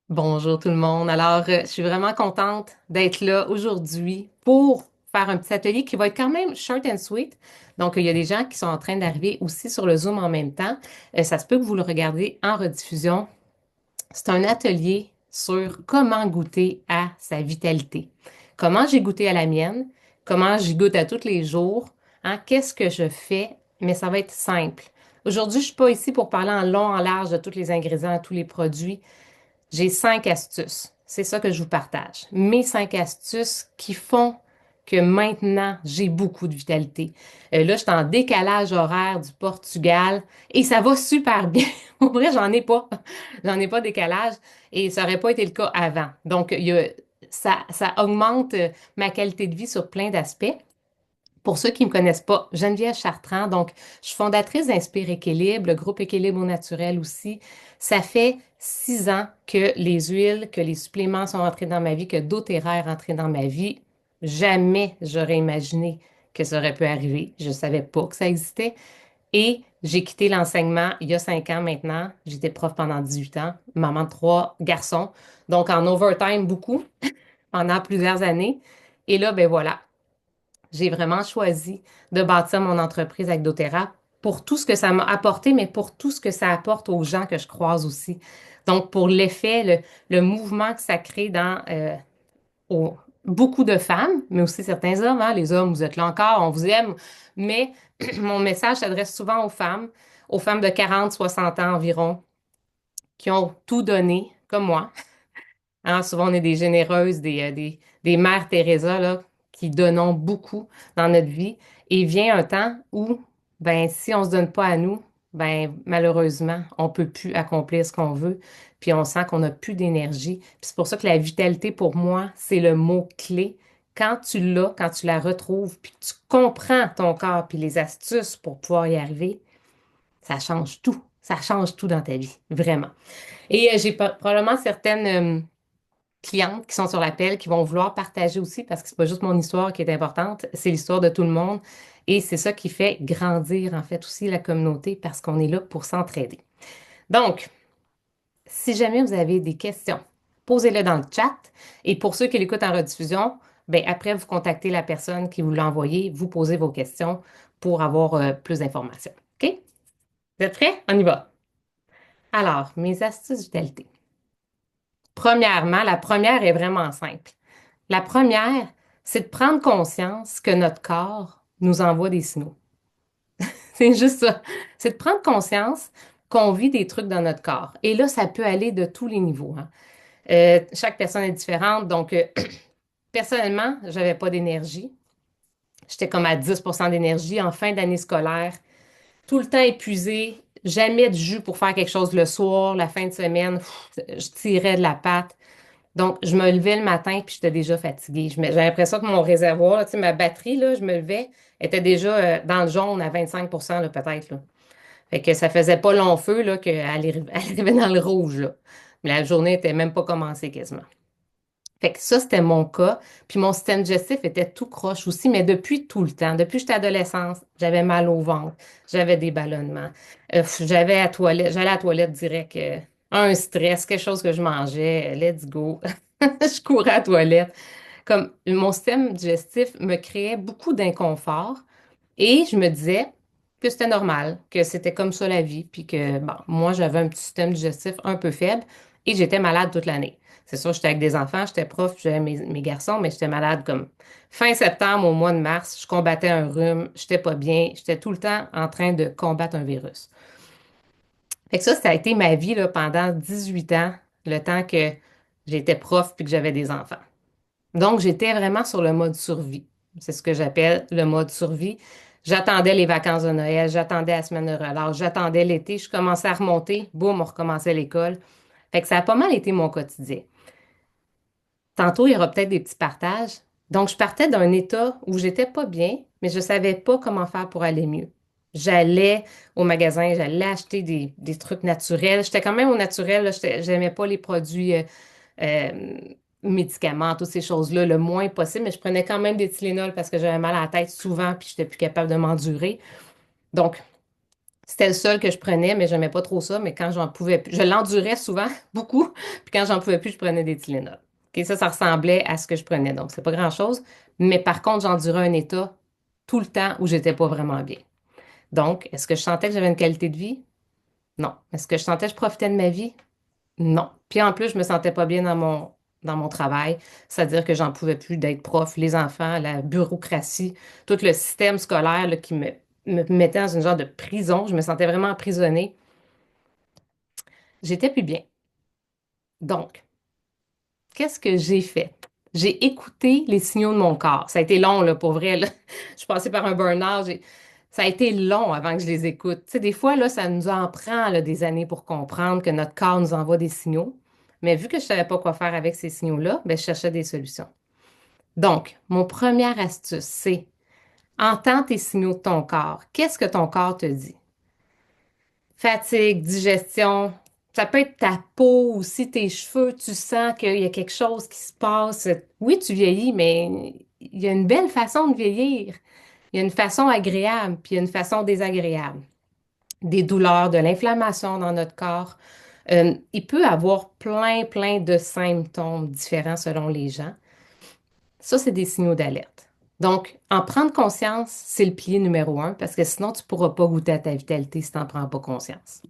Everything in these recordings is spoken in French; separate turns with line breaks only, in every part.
Bonjour tout le monde. Alors, je suis vraiment contente d'être là aujourd'hui pour faire un petit atelier qui va être quand même short and sweet. Donc, il y a des gens qui sont en train d'arriver aussi sur le Zoom en même temps. Ça se peut que vous le regardez en rediffusion. C'est un atelier sur comment goûter à sa vitalité. Comment j'ai goûté à la mienne, comment j'y goûte à tous les jours, hein, qu'est-ce que je fais, mais ça va être simple. Aujourd'hui, je suis pas ici pour parler en long, en large de tous les ingrédients, tous les produits. J'ai 5 astuces. C'est ça que je vous partage. Mes 5 astuces qui font que maintenant, j'ai beaucoup de vitalité. Là, je suis en décalage horaire du Portugal et ça va super bien. Au vrai, j'en ai pas. J'en ai pas décalage et ça n'aurait pas été le cas avant. Donc, ça augmente ma qualité de vie sur plein d'aspects. Pour ceux qui ne me connaissent pas, Geneviève Chartrand, donc je suis fondatrice d'Inspire Équilibre, le groupe Équilibre au naturel aussi. Ça fait 6 ans que les huiles, que les suppléments sont entrés dans ma vie, que doTERRA est rentré dans ma vie. Jamais j'aurais imaginé que ça aurait pu arriver. Je ne savais pas que ça existait. Et j'ai quitté l'enseignement il y a 5 ans maintenant. J'étais prof pendant 18 ans, maman de 3 garçons. Donc en overtime beaucoup pendant plusieurs années. Et là, ben voilà, j'ai vraiment choisi de bâtir mon entreprise avec doTERRA pour tout ce que ça m'a apporté, mais pour tout ce que ça apporte aux gens que je croise aussi. Donc, pour l'effet, le mouvement que ça crée dans beaucoup de femmes, mais aussi certains hommes, hein. Les hommes, vous êtes là encore, on vous aime, mais mon message s'adresse souvent aux femmes de 40, 60 ans environ, qui ont tout donné, comme moi. Hein, souvent, on est des généreuses, des mères Teresa, là, qui donnons beaucoup dans notre vie. Et vient un temps où, ben, si on se donne pas à nous, ben, malheureusement, on peut plus accomplir ce qu'on veut. Puis on sent qu'on n'a plus d'énergie. Puis c'est pour ça que la vitalité, pour moi, c'est le mot-clé. Quand tu l'as, quand tu la retrouves, puis que tu comprends ton corps, puis les astuces pour pouvoir y arriver, ça change tout. Ça change tout dans ta vie, vraiment. Et j'ai probablement certaines clientes qui sont sur l'appel, qui vont vouloir partager aussi, parce que c'est pas juste mon histoire qui est importante, c'est l'histoire de tout le monde. Et c'est ça qui fait grandir, en fait, aussi la communauté, parce qu'on est là pour s'entraider. Donc, si jamais vous avez des questions, posez-les dans le chat. Et pour ceux qui l'écoutent en rediffusion, ben après, vous contactez la personne qui vous l'a envoyé, vous posez vos questions pour avoir plus d'informations. OK? Vous êtes prêts? On y va. Alors, mes astuces vitalité. Premièrement, la première est vraiment simple. La première, c'est de prendre conscience que notre corps nous envoie des signaux. C'est juste ça. C'est de prendre conscience qu'on vit des trucs dans notre corps. Et là, ça peut aller de tous les niveaux, hein. Chaque personne est différente. Donc, personnellement, j'avais pas d'énergie. J'étais comme à 10% d'énergie en fin d'année scolaire, tout le temps épuisée, jamais de jus pour faire quelque chose le soir, la fin de semaine, je tirais de la patte. Donc, je me levais le matin puis j'étais déjà fatiguée. J'avais l'impression que mon réservoir, là, tu sais, ma batterie, là, je me levais, était déjà dans le jaune à 25 là, peut-être. Là. Fait que ça faisait pas long feu là, qu'elle elle arrivait dans le rouge. Là. Mais la journée était même pas commencée quasiment. Fait que ça, c'était mon cas. Puis mon système digestif était tout croche aussi, mais depuis tout le temps. Depuis que j'étais adolescente, j'avais mal au ventre, j'avais des ballonnements. J'allais à la toilette direct. Un stress, quelque chose que je mangeais, let's go. Je courais à la toilette. Comme mon système digestif me créait beaucoup d'inconfort et je me disais que c'était normal, que c'était comme ça la vie, puis que, bon, moi, j'avais un petit système digestif un peu faible et j'étais malade toute l'année. C'est sûr, j'étais avec des enfants, j'étais prof, j'avais mes garçons, mais j'étais malade comme fin septembre au mois de mars, je combattais un rhume, j'étais pas bien, j'étais tout le temps en train de combattre un virus. Fait que ça a été ma vie là, pendant 18 ans, le temps que j'étais prof puis que j'avais des enfants. Donc, j'étais vraiment sur le mode survie. C'est ce que j'appelle le mode survie. J'attendais les vacances de Noël, j'attendais la semaine de relâche, j'attendais l'été, je commençais à remonter, boum, on recommençait l'école. Fait que ça a pas mal été mon quotidien. Tantôt, il y aura peut-être des petits partages. Donc, je partais d'un état où j'étais pas bien, mais je savais pas comment faire pour aller mieux. J'allais au magasin, j'allais acheter des trucs naturels. J'étais quand même au naturel, là. J'aimais pas les produits euh, médicaments, toutes ces choses-là, le moins possible, mais je prenais quand même des Tylenol parce que j'avais mal à la tête souvent puis j'étais plus capable de m'endurer. Donc, C'était le seul que je prenais, mais j'aimais pas trop ça. Mais quand j'en pouvais plus, je l'endurais souvent, beaucoup. Puis quand j'en pouvais plus, je prenais des Tylenol. OK, ça ressemblait à ce que je prenais. Donc, c'est pas grand-chose. Mais par contre, j'endurais un état tout le temps où j'étais pas vraiment bien. Donc, est-ce que je sentais que j'avais une qualité de vie? Non. Est-ce que je sentais que je profitais de ma vie? Non. Puis en plus, je me sentais pas bien dans mon travail. C'est-à-dire que j'en pouvais plus d'être prof, les enfants, la bureaucratie, tout le système scolaire là, me mettait dans une genre de prison. Je me sentais vraiment emprisonnée. J'étais plus bien. Donc, qu'est-ce que j'ai fait? J'ai écouté les signaux de mon corps. Ça a été long, là, pour vrai, là. Je suis passée par un burn-out. Ça a été long avant que je les écoute. Tu sais, des fois, là, ça nous en prend, là, des années pour comprendre que notre corps nous envoie des signaux. Mais vu que je savais pas quoi faire avec ces signaux-là, ben, je cherchais des solutions. Donc, mon première astuce, c'est entends tes signaux de ton corps. Qu'est-ce que ton corps te dit? Fatigue, digestion. Ça peut être ta peau aussi, tes cheveux. Tu sens qu'il y a quelque chose qui se passe. Oui, tu vieillis, mais il y a une belle façon de vieillir. Il y a une façon agréable, puis il y a une façon désagréable. Des douleurs, de l'inflammation dans notre corps. Il peut avoir plein de symptômes différents selon les gens. Ça, c'est des signaux d'alerte. Donc, en prendre conscience, c'est le pilier numéro un, parce que sinon, tu ne pourras pas goûter à ta vitalité si tu n'en prends pas conscience.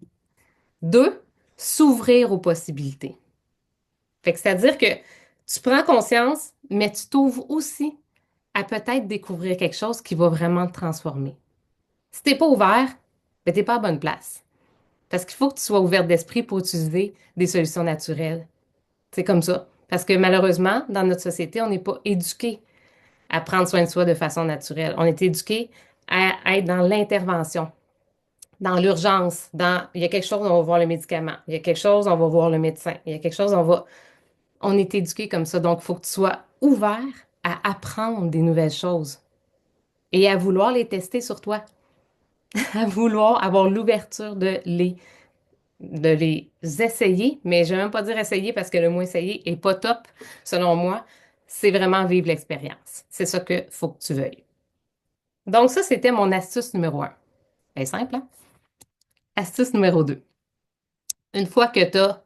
Deux, s'ouvrir aux possibilités. Fait que c'est-à-dire que tu prends conscience, mais tu t'ouvres aussi à peut-être découvrir quelque chose qui va vraiment te transformer. Si t'es pas ouvert, ben t'es pas à bonne place. Parce qu'il faut que tu sois ouvert d'esprit pour utiliser des solutions naturelles. C'est comme ça. Parce que malheureusement, dans notre société, on n'est pas éduqué à prendre soin de soi de façon naturelle. On est éduqué à être dans l'intervention, dans l'urgence, il y a quelque chose, on va voir le médicament. Il y a quelque chose, on va voir le médecin. Il y a quelque chose, on est éduqué comme ça. Donc, il faut que tu sois ouvert à apprendre des nouvelles choses et à vouloir les tester sur toi, à vouloir avoir l'ouverture de les essayer. Mais je ne vais même pas dire essayer parce que le mot essayer est pas top, selon moi. C'est vraiment vivre l'expérience. C'est ça que faut que tu veuilles. Donc, ça, c'était mon astuce numéro un. Elle est simple, hein? Astuce numéro 2. Une fois que tu as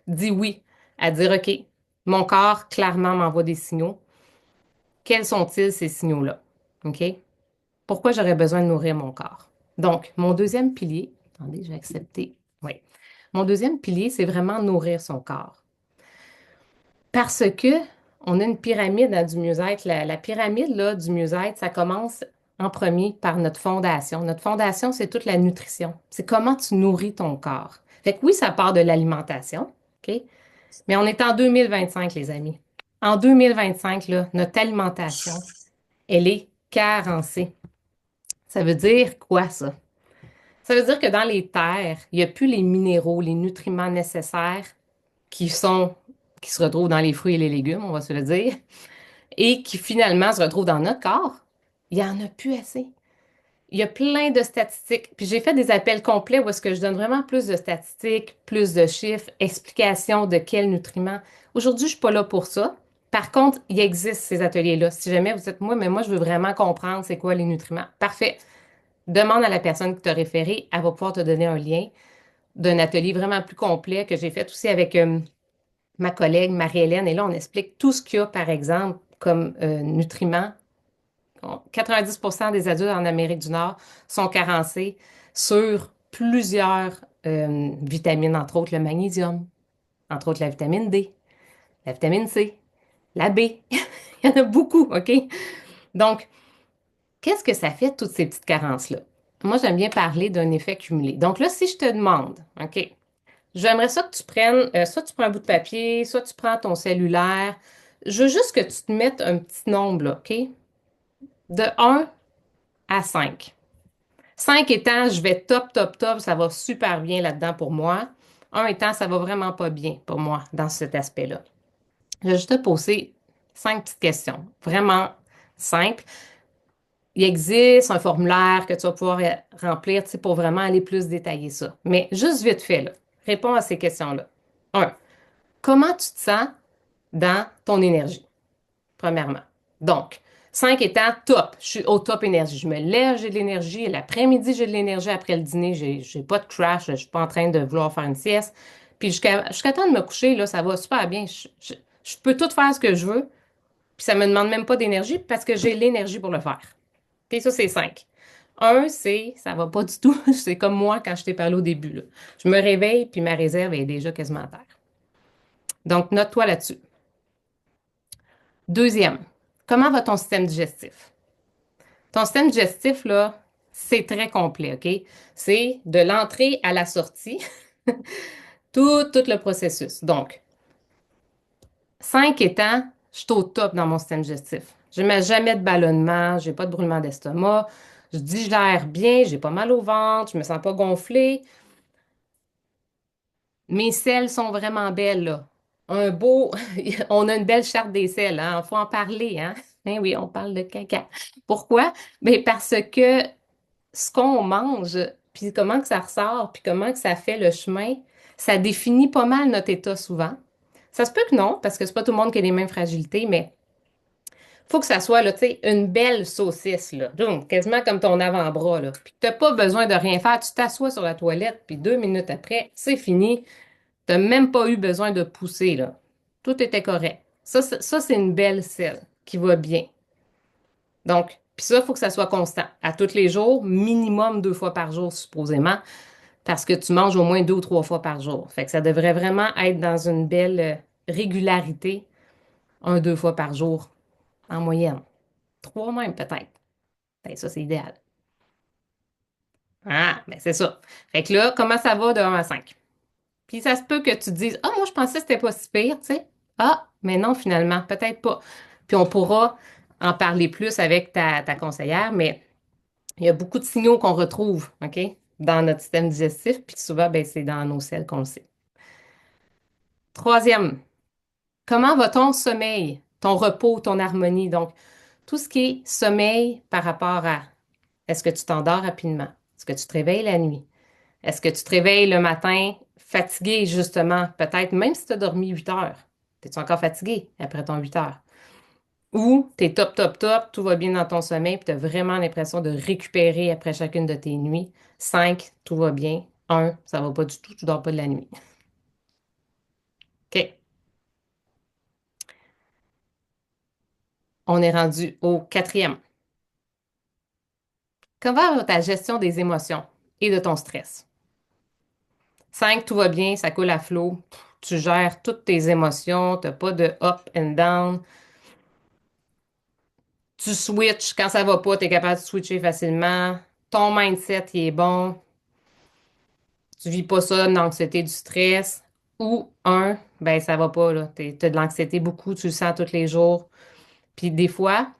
dit oui à dire, OK, mon corps clairement m'envoie des signaux, quels sont-ils ces signaux-là? OK? Pourquoi j'aurais besoin de nourrir mon corps? Donc, mon deuxième pilier, attendez, j'ai accepté. Oui. Mon deuxième pilier, c'est vraiment nourrir son corps. Parce que on a une pyramide du mieux-être. La pyramide là, du mieux-être, ça commence en premier par notre fondation. Notre fondation, c'est toute la nutrition. C'est comment tu nourris ton corps. Fait que oui, ça part de l'alimentation, OK? Mais on est en 2025, les amis. En 2025, là, notre alimentation, elle est carencée. Ça veut dire quoi, ça? Ça veut dire que dans les terres, il n'y a plus les minéraux, les nutriments nécessaires qui sont, qui se retrouvent dans les fruits et les légumes, on va se le dire, et qui finalement se retrouvent dans notre corps. Il n'y en a plus assez. Il y a plein de statistiques. Puis j'ai fait des appels complets où est-ce que je donne vraiment plus de statistiques, plus de chiffres, explications de quels nutriments. Aujourd'hui, je suis pas là pour ça. Par contre, il existe ces ateliers-là. Si jamais vous êtes moi, mais moi, je veux vraiment comprendre c'est quoi les nutriments. Parfait. Demande à la personne qui t'a référé, elle va pouvoir te donner un lien d'un atelier vraiment plus complet que j'ai fait aussi avec ma collègue Marie-Hélène. Et là, on explique tout ce qu'il y a, par exemple, comme nutriments. 90% des adultes en Amérique du Nord sont carencés sur plusieurs vitamines, entre autres le magnésium, entre autres la vitamine D, la vitamine C, la B. Il y en a beaucoup, OK? Donc, qu'est-ce que ça fait, toutes ces petites carences-là? Moi, j'aime bien parler d'un effet cumulé. Donc là, si je te demande, OK, j'aimerais ça que tu prennes, soit tu prends un bout de papier, soit tu prends ton cellulaire. Je veux juste que tu te mettes un petit nombre, là, OK? De 1 à 5. 5 étant, je vais top, ça va super bien là-dedans pour moi. 1 étant, ça va vraiment pas bien pour moi dans cet aspect-là. Je vais juste te poser 5 petites questions, vraiment simples. Il existe un formulaire que tu vas pouvoir remplir, tu sais, pour vraiment aller plus détailler ça. Mais juste vite fait, là, réponds à ces questions-là. 1. Comment tu te sens dans ton énergie, premièrement? Donc, 5 étant top. Je suis au top énergie. Je me lève, j'ai de l'énergie. L'après-midi, j'ai de l'énergie. Après le dîner, j'ai pas de crash. Je suis pas en train de vouloir faire une sieste. Puis jusqu'à temps de me coucher, là, ça va super bien. Je peux tout faire ce que je veux. Puis ça me demande même pas d'énergie parce que j'ai l'énergie pour le faire. OK, ça, c'est 5. Un, c'est ça va pas du tout. C'est comme moi quand je t'ai parlé au début, là. Je me réveille, puis ma réserve est déjà quasiment à terre. Donc, note-toi là-dessus. Deuxième, comment va ton système digestif? Ton système digestif, là, c'est très complet, OK? C'est de l'entrée à la sortie, tout le processus. Donc, 5 étant, je suis au top dans mon système digestif. Je mets jamais de ballonnement, j'ai pas de brûlement d'estomac, je digère bien, j'ai pas mal au ventre, je me sens pas gonflée. Mes selles sont vraiment belles, là. Un beau, on a une belle charte des selles, hein? Faut en parler, hein? Ben oui, on parle de caca. Pourquoi? Ben parce que ce qu'on mange, puis comment que ça ressort, puis comment que ça fait le chemin, ça définit pas mal notre état souvent. Ça se peut que non, parce que c'est pas tout le monde qui a les mêmes fragilités, mais faut que ça soit, là, tu sais, une belle saucisse, là. Donc, quasiment comme ton avant-bras, là. Puis t'as pas besoin de rien faire, tu t'assois sur la toilette, puis 2 minutes après, c'est fini. T'as même pas eu besoin de pousser, là. Tout était correct. Ça, c'est une belle selle qui va bien. Donc, puis ça, il faut que ça soit constant. À tous les jours, minimum 2 fois par jour, supposément, parce que tu manges au moins 2 ou 3 fois par jour. Fait que ça devrait vraiment être dans une belle régularité, 1, 2 fois par jour, en moyenne. 3 même, peut-être. Ben, ça, c'est idéal. Ah, ben c'est ça. Fait que là, comment ça va de 1 à 5? Puis ça se peut que tu te dises, ah, moi, je pensais que c'était pas si pire, tu sais. Ah, mais non, finalement, peut-être pas. Puis on pourra en parler plus avec ta conseillère, mais il y a beaucoup de signaux qu'on retrouve, OK, dans notre système digestif, puis souvent, ben, c'est dans nos selles qu'on le sait. Troisième, comment va ton sommeil, ton repos, ton harmonie? Donc, tout ce qui est sommeil par rapport à est-ce que tu t'endors rapidement? Est-ce que tu te réveilles la nuit? Est-ce que tu te réveilles le matin fatigué, justement? Peut-être même si tu as dormi 8 heures. Es-tu encore fatigué après ton 8 heures? Ou tu es top, top, top, tout va bien dans ton sommeil, puis tu as vraiment l'impression de récupérer après chacune de tes nuits. 5, tout va bien. 1, ça va pas du tout, tu dors pas de la nuit. OK, on est rendu au quatrième. Comment va ta gestion des émotions et de ton stress? 5, tout va bien, ça coule à flot. Tu gères toutes tes émotions, tu n'as pas de up and down. Tu switches quand ça va pas, tu es capable de switcher facilement. Ton mindset, il est bon. Tu vis pas ça d'anxiété, du stress. Ou ben ça va pas, là. T'as de l'anxiété beaucoup, tu le sens tous les jours. Puis des fois,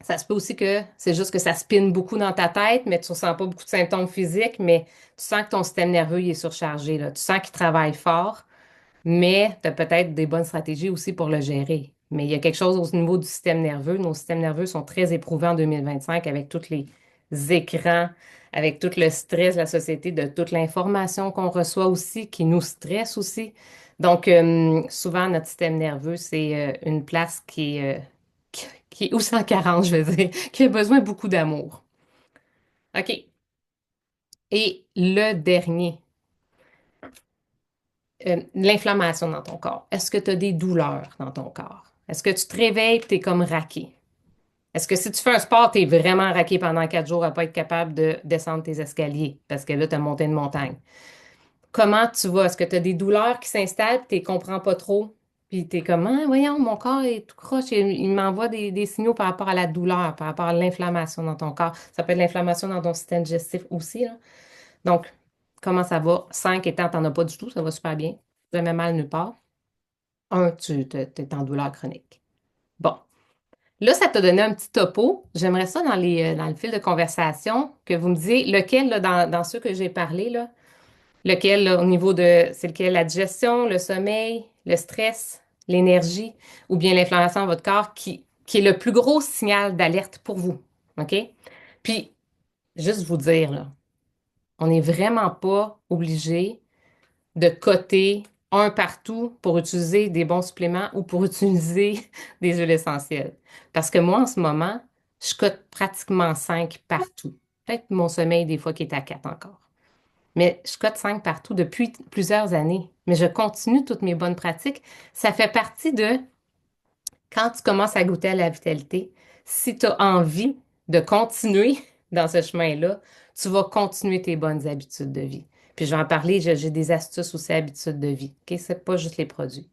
ça se peut aussi que c'est juste que ça spinne beaucoup dans ta tête, mais tu ressens pas beaucoup de symptômes physiques, mais tu sens que ton système nerveux il est surchargé, là. Tu sens qu'il travaille fort. Mais tu as peut-être des bonnes stratégies aussi pour le gérer. Mais il y a quelque chose au niveau du système nerveux. Nos systèmes nerveux sont très éprouvés en 2025 avec tous les écrans, avec tout le stress de la société, de toute l'information qu'on reçoit aussi, qui nous stresse aussi. Donc, souvent, notre système nerveux, c'est une place qui est aussi en carence, je veux dire, qui a besoin beaucoup d'amour. OK. Et le dernier, l'inflammation dans ton corps. Est-ce que tu as des douleurs dans ton corps? Est-ce que tu te réveilles et tu es comme raqué? Est-ce que si tu fais un sport, tu es vraiment raqué pendant 4 jours à pas être capable de descendre tes escaliers parce que là, tu as monté une montagne? Comment tu vas? Est-ce que tu as des douleurs qui s'installent et tu ne comprends pas trop? Puis tu es comme, ah, voyons, mon corps est tout croche. Il m'envoie des signaux par rapport à la douleur, par rapport à l'inflammation dans ton corps. Ça peut être l'inflammation dans ton système digestif aussi, là. Donc, comment ça va? 5 étant, t'en as pas du tout, ça va super bien. Jamais mal nulle part. 1, t'es en douleur chronique. Bon. Là, ça t'a donné un petit topo. J'aimerais ça dans le fil de conversation que vous me disiez lequel, là, dans ceux que j'ai parlé, là, lequel, là, au niveau de, c'est lequel, la digestion, le sommeil, le stress, l'énergie ou bien l'inflammation dans votre corps qui est le plus gros signal d'alerte pour vous. OK? Puis, juste vous dire, là, on n'est vraiment pas obligé de coter un partout pour utiliser des bons suppléments ou pour utiliser des huiles essentielles. Parce que moi, en ce moment, je cote pratiquement 5 partout. Peut-être mon sommeil, des fois, qui est à 4 encore. Mais je cote 5 partout depuis plusieurs années. Mais je continue toutes mes bonnes pratiques. Ça fait partie de quand tu commences à goûter à la vitalité, si tu as envie de continuer dans ce chemin-là, tu vas continuer tes bonnes habitudes de vie. Puis je vais en parler, j'ai des astuces aussi habitudes de vie. OK? C'est pas juste les produits.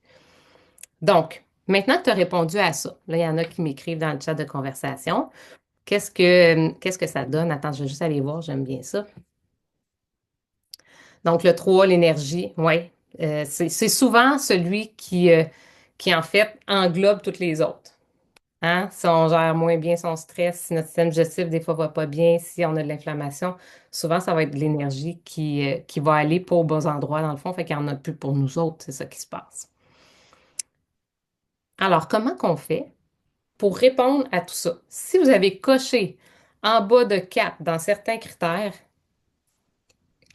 Donc, maintenant que tu as répondu à ça, là, il y en a qui m'écrivent dans le chat de conversation. Qu'est-ce que ça donne? Attends, je vais juste aller voir, j'aime bien ça. Donc, le 3, l'énergie, oui. C'est souvent celui qui, en fait, englobe toutes les autres. Hein? Si on gère moins bien son stress, si notre système digestif, des fois, va pas bien, si on a de l'inflammation, souvent, ça va être de l'énergie qui va aller pas aux bons endroits, dans le fond, fait qu'il y en a plus pour nous autres, c'est ça qui se passe. Alors, comment qu'on fait pour répondre à tout ça? Si vous avez coché en bas de 4 dans certains critères,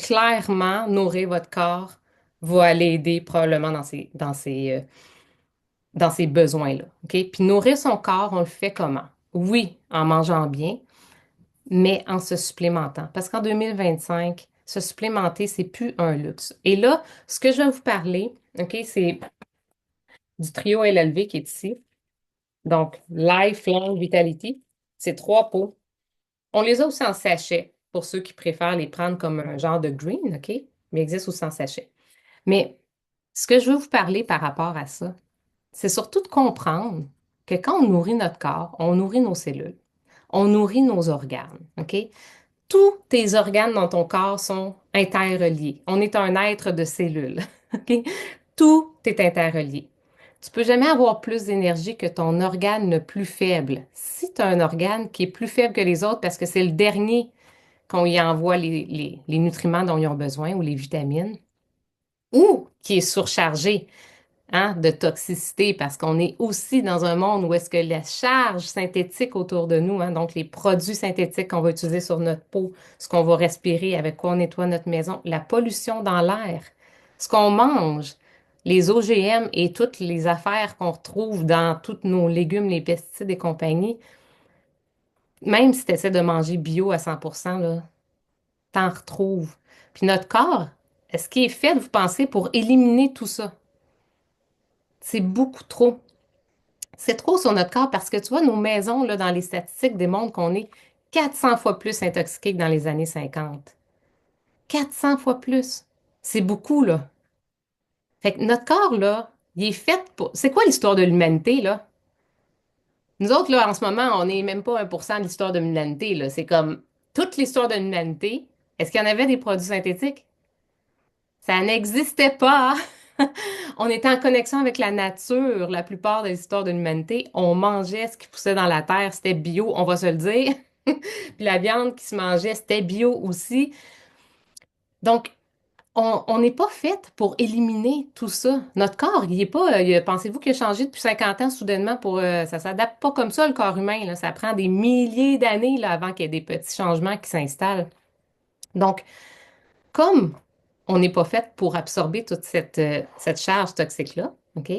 clairement, nourrir votre corps va aller aider probablement dans ces besoins-là. OK? Puis nourrir son corps, on le fait comment? Oui, en mangeant bien, mais en se supplémentant. Parce qu'en 2025, se supplémenter, c'est plus un luxe. Et là, ce que je vais vous parler, OK, c'est du trio LLV qui est ici. Donc, Lifelong Vitality, c'est 3 pots. On les a aussi en sachet pour ceux qui préfèrent les prendre comme un genre de green, OK? Mais il existe aussi en sachet. Mais ce que je veux vous parler par rapport à ça, c'est surtout de comprendre que quand on nourrit notre corps, on nourrit nos cellules, on nourrit nos organes, OK? Tous tes organes dans ton corps sont interreliés. On est un être de cellules, OK? Tout est interrelié. Tu peux jamais avoir plus d'énergie que ton organe le plus faible. Si tu as un organe qui est plus faible que les autres parce que c'est le dernier qu'on y envoie les nutriments dont ils ont besoin ou les vitamines, ou qui est surchargé, hein, de toxicité parce qu'on est aussi dans un monde où est-ce que la charge synthétique autour de nous, hein, donc les produits synthétiques qu'on va utiliser sur notre peau, ce qu'on va respirer, avec quoi on nettoie notre maison, la pollution dans l'air, ce qu'on mange, les OGM et toutes les affaires qu'on retrouve dans tous nos légumes, les pesticides et compagnie, même si tu essaies de manger bio à 100%, là, t'en retrouves. Puis notre corps, est-ce qu'il est fait, vous pensez, pour éliminer tout ça? C'est beaucoup trop. C'est trop sur notre corps parce que tu vois, nos maisons, là, dans les statistiques, démontrent qu'on est 400 fois plus intoxiqués que dans les années 50. 400 fois plus. C'est beaucoup, là. Fait que notre corps, là, il est fait pour... C'est quoi l'histoire de l'humanité, là? Nous autres, là, en ce moment, on n'est même pas 1% de l'histoire de l'humanité, là. C'est comme toute l'histoire de l'humanité. Est-ce qu'il y en avait des produits synthétiques? Ça n'existait pas. On était en connexion avec la nature la plupart de l'histoire de l'humanité. On mangeait ce qui poussait dans la terre, c'était bio, on va se le dire. Puis la viande qui se mangeait, c'était bio aussi. Donc, on n'est pas fait pour éliminer tout ça. Notre corps, il est pas, pensez-vous qu'il a changé depuis 50 ans soudainement ça s'adapte pas comme ça, le corps humain, là. Ça prend des milliers d'années, là, avant qu'il y ait des petits changements qui s'installent. Donc, comme on n'est pas fait pour absorber toute cette charge toxique-là, OK?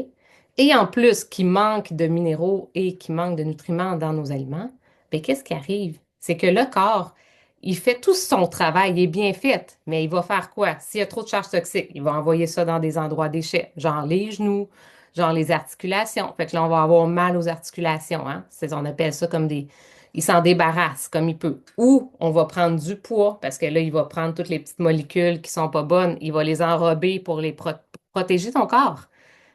Et en plus, qui manque de minéraux et qui manque de nutriments dans nos aliments, bien, qu'est-ce qui arrive? C'est que le corps, il fait tout son travail, il est bien fait, mais il va faire quoi? S'il y a trop de charge toxique, il va envoyer ça dans des endroits déchets, genre les genoux, genre les articulations. Fait que là, on va avoir mal aux articulations, hein? On appelle ça comme des... Il s'en débarrasse comme il peut. Ou on va prendre du poids, parce que là, il va prendre toutes les petites molécules qui sont pas bonnes, il va les enrober pour protéger ton corps.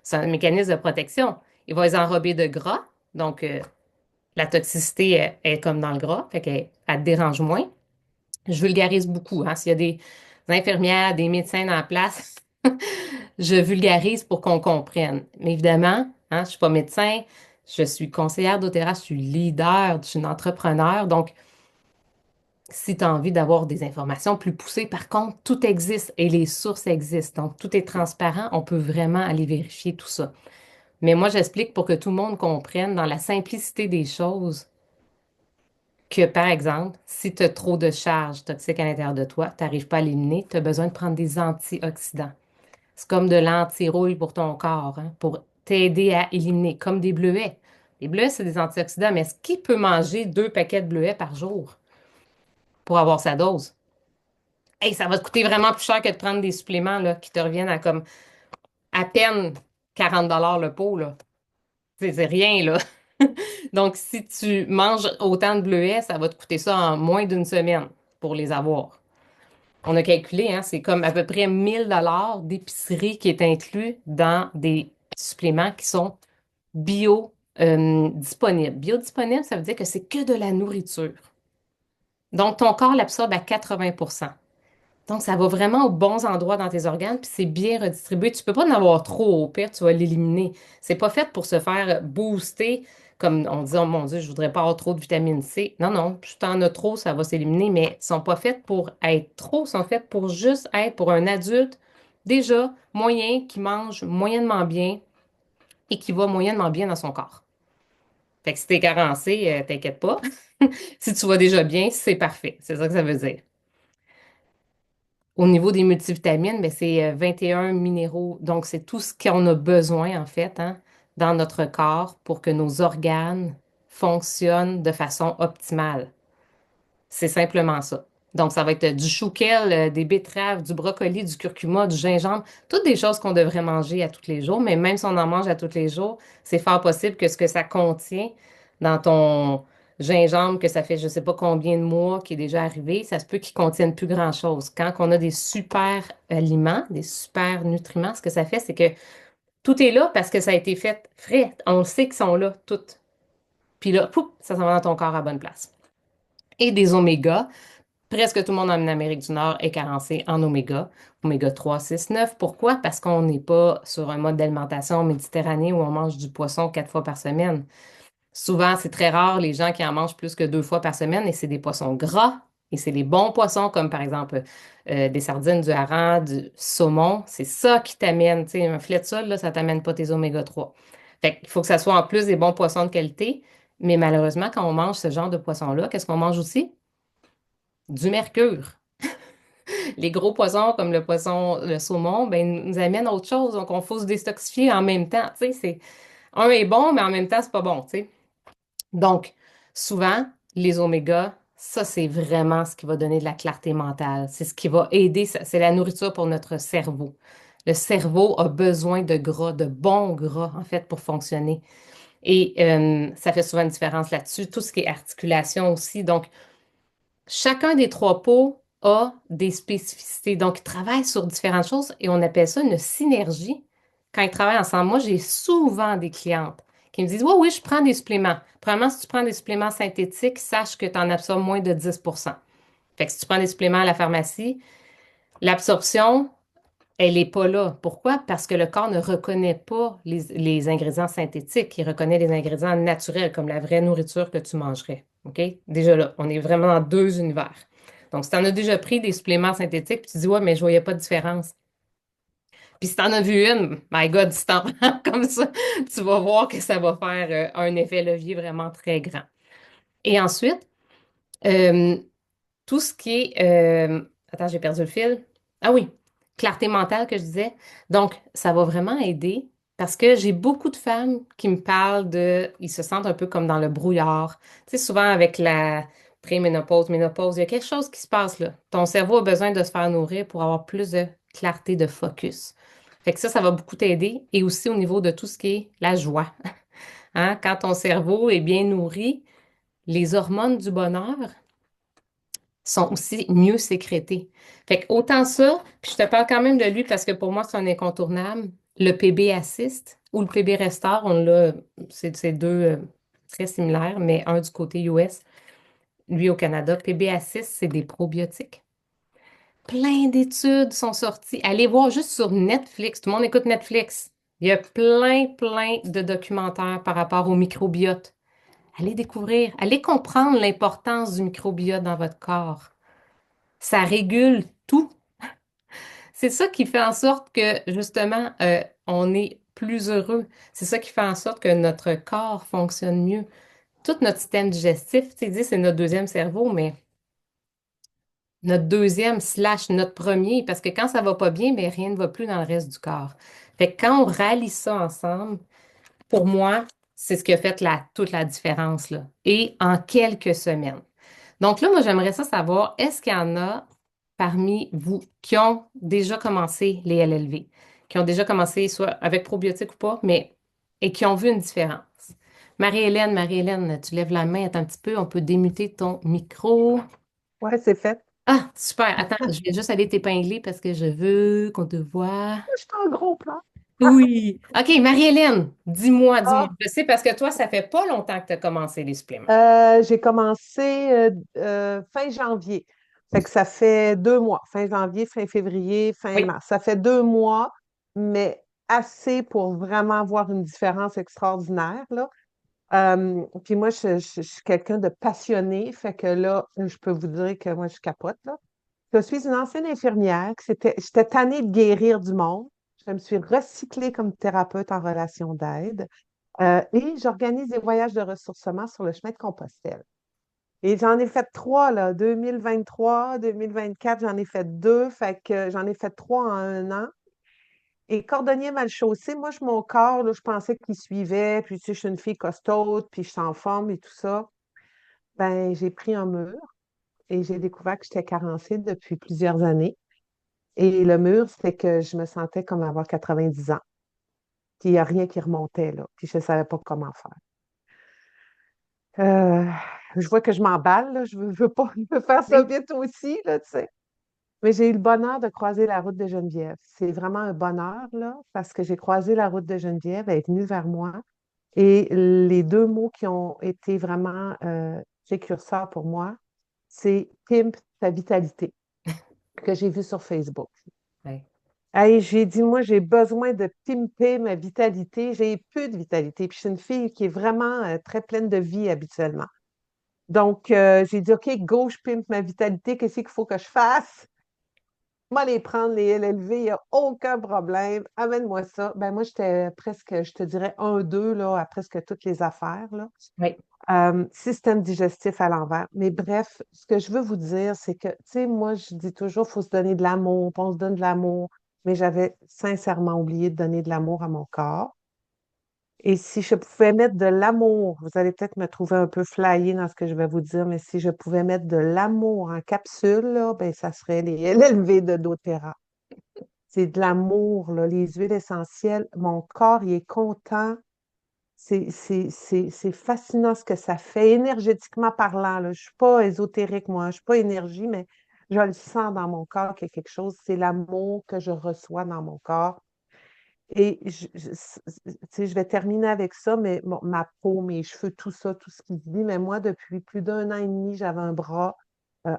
C'est un mécanisme de protection. Il va les enrober de gras, donc la toxicité est comme dans le gras, fait qu'elle elle te dérange moins. Je vulgarise beaucoup, hein. S'il y a des infirmières, des médecins dans la place, je vulgarise pour qu'on comprenne. Mais évidemment, hein, je suis pas médecin, je suis conseillère doTERRA, je suis leader, je suis une entrepreneur, donc si tu as envie d'avoir des informations plus poussées, par contre, tout existe et les sources existent. Donc, tout est transparent. On peut vraiment aller vérifier tout ça. Mais moi, j'explique pour que tout le monde comprenne dans la simplicité des choses que, par exemple, si tu as trop de charges toxiques à l'intérieur de toi, tu n'arrives pas à l'éliminer, tu as besoin de prendre des antioxydants. C'est comme de l'anti-rouille pour ton corps, hein, pour t'aider à éliminer, comme des bleuets. Les bleuets, c'est des antioxydants, mais est-ce qu'il peut manger 2 paquets de bleuets par jour pour avoir sa dose? Hey, ça va te coûter vraiment plus cher que de prendre des suppléments là, qui te reviennent à comme à peine 40 $ le pot, là. C'est rien, là. Donc, si tu manges autant de bleuets, ça va te coûter ça en moins d'une semaine pour les avoir. On a calculé, hein, c'est comme à peu près 1 000 $ d'épicerie qui est inclus dans des suppléments qui sont bio disponibles. Biodisponible, ça veut dire que c'est que de la nourriture. Donc, ton corps l'absorbe à 80%. Donc, ça va vraiment aux bons endroits dans tes organes, puis c'est bien redistribué. Tu peux pas en avoir trop au pire, tu vas l'éliminer. C'est pas fait pour se faire booster, comme on dit, oh mon Dieu, je voudrais pas avoir trop de vitamine C. Non, non, plus t'en as trop, ça va s'éliminer, mais ils sont pas faites pour être trop, ils sont faites pour juste être pour un adulte déjà moyen, qui mange moyennement bien et qui va moyennement bien dans son corps. Fait que si t'es carencé, t'inquiète pas. Si tu vas déjà bien, c'est parfait. C'est ça que ça veut dire. Au niveau des multivitamines, ben, c'est 21 minéraux. Donc, c'est tout ce qu'on a besoin, en fait, hein, dans notre corps pour que nos organes fonctionnent de façon optimale. C'est simplement ça. Donc, ça va être du chou-kale, des betteraves, du brocoli, du curcuma, du gingembre, toutes des choses qu'on devrait manger à tous les jours, mais même si on en mange à tous les jours, c'est fort possible que ce que ça contient dans ton gingembre, que ça fait je ne sais pas combien de mois qui est déjà arrivé, ça se peut qu'il ne contienne plus grand-chose. Quand on a des super aliments, des super nutriments, ce que ça fait, c'est que tout est là parce que ça a été fait frais. On le sait qu'ils sont là, toutes. Puis là, pouf, ça s'en va dans ton corps à bonne place. Et des omégas. Presque tout le monde en Amérique du Nord est carencé en oméga, oméga 3, 6, 9. Pourquoi? Parce qu'on n'est pas sur un mode d'alimentation méditerranéen où on mange du poisson 4 fois par semaine. Souvent, c'est très rare les gens qui en mangent plus que 2 fois par semaine et c'est des poissons gras et c'est les bons poissons comme par exemple des sardines, du hareng, du saumon. C'est ça qui t'amène, tu sais, un filet de sol, là, ça t'amène pas tes oméga 3. Fait qu'il faut que ça soit en plus des bons poissons de qualité. Mais malheureusement, quand on mange ce genre de poisson-là, qu'est-ce qu'on mange aussi? Du mercure. Les gros poissons comme le poisson, le saumon, ben, nous amènent à autre chose. Donc, on faut se détoxifier en même temps. Tu sais, un est bon, mais en même temps, c'est pas bon, tu sais. Donc, souvent, les omégas, ça, c'est vraiment ce qui va donner de la clarté mentale. C'est ce qui va aider, c'est la nourriture pour notre cerveau. Le cerveau a besoin de gras, de bons gras, en fait, pour fonctionner. Et ça fait souvent une différence là-dessus. Tout ce qui est articulation aussi. Donc, chacun des 3 pots a des spécificités. Donc, ils travaillent sur différentes choses et on appelle ça une synergie quand ils travaillent ensemble. Moi, j'ai souvent des clientes qui me disent, oui, oui, je prends des suppléments. Premièrement, si tu prends des suppléments synthétiques, sache que tu en absorbes moins de 10%. Fait que si tu prends des suppléments à la pharmacie, l'absorption, elle n'est pas là. Pourquoi? Parce que le corps ne reconnaît pas les ingrédients synthétiques. Il reconnaît les ingrédients naturels, comme la vraie nourriture que tu mangerais. OK? Déjà là, on est vraiment dans deux univers. Donc, si tu en as déjà pris des suppléments synthétiques, puis tu dis, ouais, mais je voyais pas de différence. Puis si tu en as vu une, my God, si t'en prends comme ça, tu vas voir que ça va faire un effet levier vraiment très grand. Et ensuite, euh, tout ce qui est... attends, j'ai perdu le fil. Ah oui, clarté mentale que je disais. Donc, ça va vraiment aider parce que j'ai beaucoup de femmes qui me parlent de... Ils se sentent un peu comme dans le brouillard. Tu sais, souvent avec la préménopause, ménopause, il y a quelque chose qui se passe là. Ton cerveau a besoin de se faire nourrir pour avoir plus de clarté, de focus. Fait que ça va beaucoup t'aider. Et aussi au niveau de tout ce qui est la joie. Hein? Quand ton cerveau est bien nourri, les hormones du bonheur sont aussi mieux sécrétés. Fait que autant ça, puis je te parle quand même de lui parce que pour moi, c'est un incontournable. Le PB Assist ou le PB Restore, on l'a, c'est deux très similaires, mais un du côté US, lui au Canada. PB Assist, c'est des probiotiques. Plein d'études sont sorties. Allez voir juste sur Netflix. Tout le monde écoute Netflix. Il y a plein de documentaires par rapport au microbiote. Allez découvrir, allez comprendre l'importance du microbiote dans votre corps. Ça régule tout. C'est ça qui fait en sorte que, justement, on est plus heureux. C'est ça qui fait en sorte que notre corps fonctionne mieux. Tout notre système digestif, tu sais, dit, c'est notre deuxième cerveau, mais notre deuxième slash notre premier, parce que quand ça va pas bien, ben rien ne va plus dans le reste du corps. Fait que quand on rallie ça ensemble, pour moi, c'est ce qui a fait toute la différence, là. Et en quelques semaines. Donc là, moi, j'aimerais ça savoir, est-ce qu'il y en a parmi vous qui ont déjà commencé les LLV, qui ont déjà commencé soit avec probiotiques ou pas, mais et qui ont vu une différence? Marie-Hélène, tu lèves la main, attends un petit peu, on peut démuter ton micro.
Ouais, c'est fait.
Ah, super. Attends, je vais juste aller t'épingler parce que je veux qu'on te voit.
Je suis en gros plan.
Oui. OK, Marie-Hélène, dis-moi.
Ah,
Je sais parce que toi, ça fait pas longtemps que tu as commencé les suppléments.
j'ai commencé fin janvier. Fait que ça fait 2 mois. Fin janvier, fin février, fin
Oui,
mars. Ça fait 2 mois, mais assez pour vraiment voir une différence extraordinaire, là. Puis moi, je suis quelqu'un de passionné. Fait que là, je peux vous dire que moi, je capote, là. Je suis une ancienne infirmière. J'étais tannée de guérir du monde. Je me suis recyclée comme thérapeute en relation d'aide. Et j'organise des voyages de ressourcement sur le chemin de Compostelle. Et j'en ai fait trois, là, 2023, 2024, j'en ai fait deux, fait que j'en ai fait trois en un an. Et cordonnier mal chaussé, moi, mon corps, là, je pensais qu'il suivait, puis tu sais, je suis une fille costaud, puis je suis en forme et tout ça. Ben, j'ai pris un mur et j'ai découvert que j'étais carencée depuis plusieurs années. Et le mur, c'est que je me sentais comme avoir 90 ans. Puis il n'y a rien qui remontait, là. Puis je ne savais pas comment faire. Euh, je vois que je m'emballe, là. Je veux pas me faire ça
oui.
vite aussi, là, tu sais. Mais j'ai eu le bonheur de croiser la route de Geneviève. C'est vraiment un bonheur, là, parce que j'ai croisé la route de Geneviève, elle est venue vers moi. Et les deux mots qui ont été vraiment précurseurs pour moi, c'est pimp ta vitalité, que j'ai vu sur Facebook.
Ouais.
Hey, j'ai dit, moi, j'ai besoin de pimper ma vitalité. J'ai peu de vitalité. Puis je suis une fille qui est vraiment très pleine de vie habituellement. Donc, j'ai dit, OK, go, je pimpe ma vitalité. Qu'est-ce qu'il faut que je fasse? Moi, les prendre, les LLV, il n'y a aucun problème. Amène-moi ça. Ben, moi, j'étais presque, je te dirais, un, deux, là, à presque toutes les affaires, là.
Oui.
Système digestif à l'envers. Mais bref, ce que je veux vous dire, c'est que, tu sais, moi, je dis toujours, il faut se donner de l'amour, puis on se donne de l'amour. Mais j'avais sincèrement oublié de donner de l'amour à mon corps. Et si je pouvais mettre de l'amour, vous allez peut-être me trouver un peu flyé dans ce que je vais vous dire, mais si je pouvais mettre de l'amour en capsule, là, ben, ça serait les LLV de doTERRA. C'est de l'amour, là, les huiles essentielles. Mon corps, il est content. C'est fascinant ce que ça fait, énergétiquement parlant, là. Je ne suis pas ésotérique, moi. Je ne suis pas énergie, mais je le sens dans mon corps qu'il y a quelque chose. C'est l'amour que je reçois dans mon corps. Et tu sais, je vais terminer avec ça, mais bon, ma peau, mes cheveux, tout ça, tout ce qui se dit. Mais moi, depuis plus d'un an et demi, j'avais un bras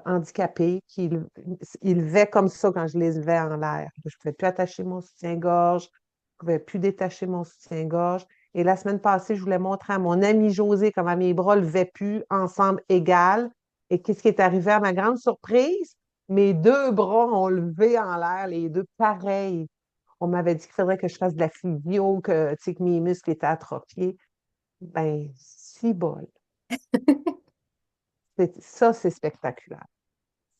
handicapé il levait comme ça quand je les levais en l'air. Je ne pouvais plus attacher mon soutien-gorge, je ne pouvais plus détacher mon soutien-gorge. Et la semaine passée, je voulais montrer à mon ami José comment mes bras ne levaient plus ensemble égal. Et qu'est-ce qui est arrivé à ma grande surprise? Mes deux bras ont levé en l'air, les deux pareils. On m'avait dit qu'il faudrait que je fasse de la physio, que, tu sais, que mes muscles étaient atrophiés. Ben, si bol. Ça, c'est spectaculaire.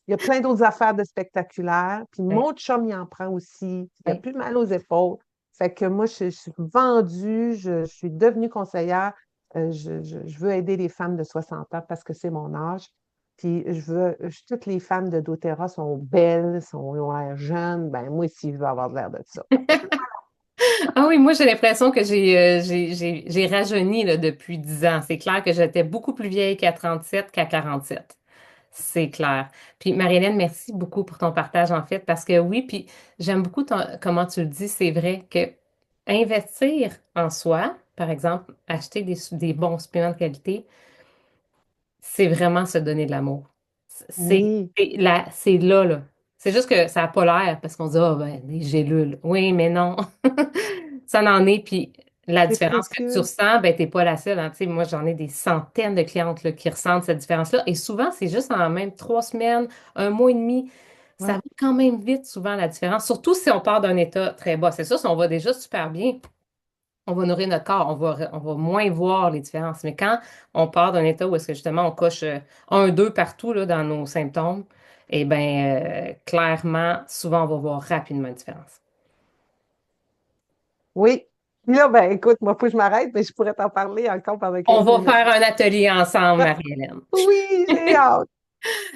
Il y a plein d'autres affaires de spectaculaires. Puis
Oui.
mon chum, il en prend aussi. Il a
Oui.
plus mal aux épaules. Fait que moi, je suis vendue, je suis devenue conseillère. Je veux aider les femmes de 60 ans parce que c'est mon âge. Puis toutes les femmes de doTERRA sont belles, ont l'air jeunes. Ben, moi aussi, je veux avoir l'air de ça.
Ah oui, moi j'ai l'impression que j'ai rajeuni là, depuis 10 ans. C'est clair que j'étais beaucoup plus vieille qu'à 37 qu'à 47. C'est clair. Puis Marie-Hélène, merci beaucoup pour ton partage en fait, parce que oui, puis j'aime beaucoup comment tu le dis, c'est vrai que investir en soi, par exemple, acheter des bons suppléments de qualité, c'est vraiment se donner de l'amour.
Oui,
C'est là, là. C'est juste que ça n'a pas l'air parce qu'on dit, ah, ben, des gélules. Oui, mais non. Ça en est. Puis la
c'est
différence que tu
précieux.
ressens, ben, t'es pas la seule. Hein. Tu sais, moi, j'en ai des centaines de clientes là, qui ressentent cette différence-là. Et souvent, c'est juste en même 3 semaines, un mois et demi. Ça va
Ouais.
quand même vite, souvent, la différence. Surtout si on part d'un état très bas. C'est ça, si on va déjà super bien on va nourrir notre corps, on va moins voir les différences. Mais quand on part d'un état où est-ce que justement on coche 1, 2 partout là, dans nos symptômes, eh bien, clairement, souvent, on va voir rapidement une différence.
Oui. Puis là, ben écoute, moi, faut que je m'arrête, mais je pourrais t'en parler encore pendant
On
15
va
minutes.
faire un atelier ensemble, Marie-Hélène.
Oui, j'ai hâte.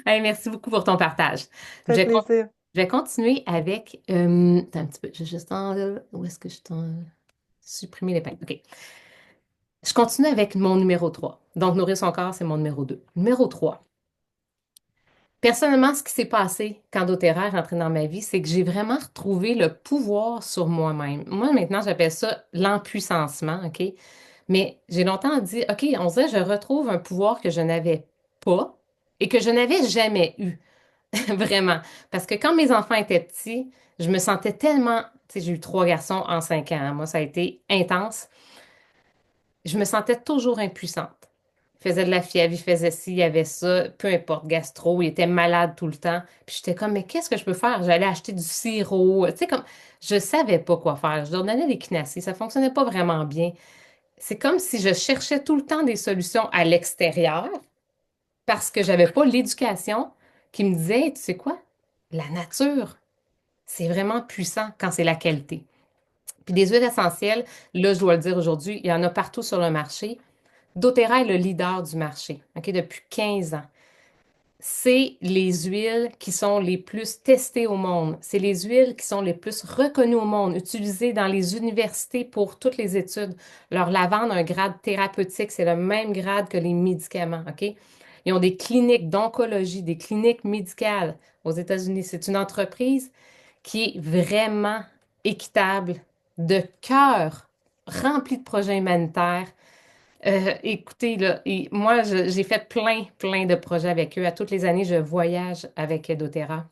Hey, merci beaucoup pour ton partage.
Ça
Je
fait
vais, con-
plaisir.
je vais continuer avec... attends un petit peu, je vais juste où est-ce que je t'en... Supprimer les pages. OK. Je continue avec mon numéro 3. Donc, nourrir son corps, c'est mon numéro 2. Numéro 3. Personnellement, ce qui s'est passé quand doTERRA est rentré dans ma vie, c'est que j'ai vraiment retrouvé le pouvoir sur moi-même. Moi, maintenant, j'appelle ça l'empuissancement, OK? Mais j'ai longtemps dit, OK, on dirait que je retrouve un pouvoir que je n'avais pas et que je n'avais jamais eu, vraiment. Parce que quand mes enfants étaient petits, je me sentais tellement, tu sais, j'ai eu 3 garçons en 5 ans, hein. Moi, ça a été intense. Je me sentais toujours impuissante. Il faisait de la fièvre, il faisait ci, il y avait ça, peu importe, gastro, il était malade tout le temps. Puis j'étais comme, mais qu'est-ce que je peux faire? J'allais acheter du sirop, tu sais, comme, je savais pas quoi faire. Je leur donnais des kinacées, ça fonctionnait pas vraiment bien. C'est comme si je cherchais tout le temps des solutions à l'extérieur parce que j'avais pas l'éducation qui me disait, Hey, tu sais quoi? La nature, c'est vraiment puissant quand c'est la qualité. Puis des huiles essentielles, là, je dois le dire aujourd'hui, il y en a partout sur le marché. doTERRA est le leader du marché, OK, depuis 15 ans. C'est les huiles qui sont les plus testées au monde. C'est les huiles qui sont les plus reconnues au monde, utilisées dans les universités pour toutes les études. Leur lavande a un grade thérapeutique, c'est le même grade que les médicaments, OK? Ils ont des cliniques d'oncologie, des cliniques médicales aux États-Unis. C'est une entreprise qui est vraiment équitable, de cœur, remplie de projets humanitaires. Écoutez, là, moi, j'ai fait plein de projets avec eux. À toutes les années, je voyage avec doTERRA.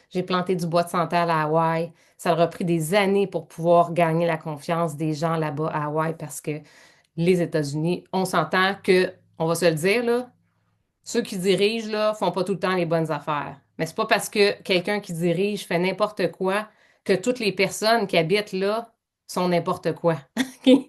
J'ai planté du bois de santal à Hawaï. Ça leur a pris des années pour pouvoir gagner la confiance des gens là-bas à Hawaï parce que les États-Unis, on s'entend que, on va se le dire, là, ceux qui dirigent, là, font pas tout le temps les bonnes affaires. Mais c'est pas parce que quelqu'un qui dirige fait n'importe quoi que toutes les personnes qui habitent là sont n'importe quoi. Il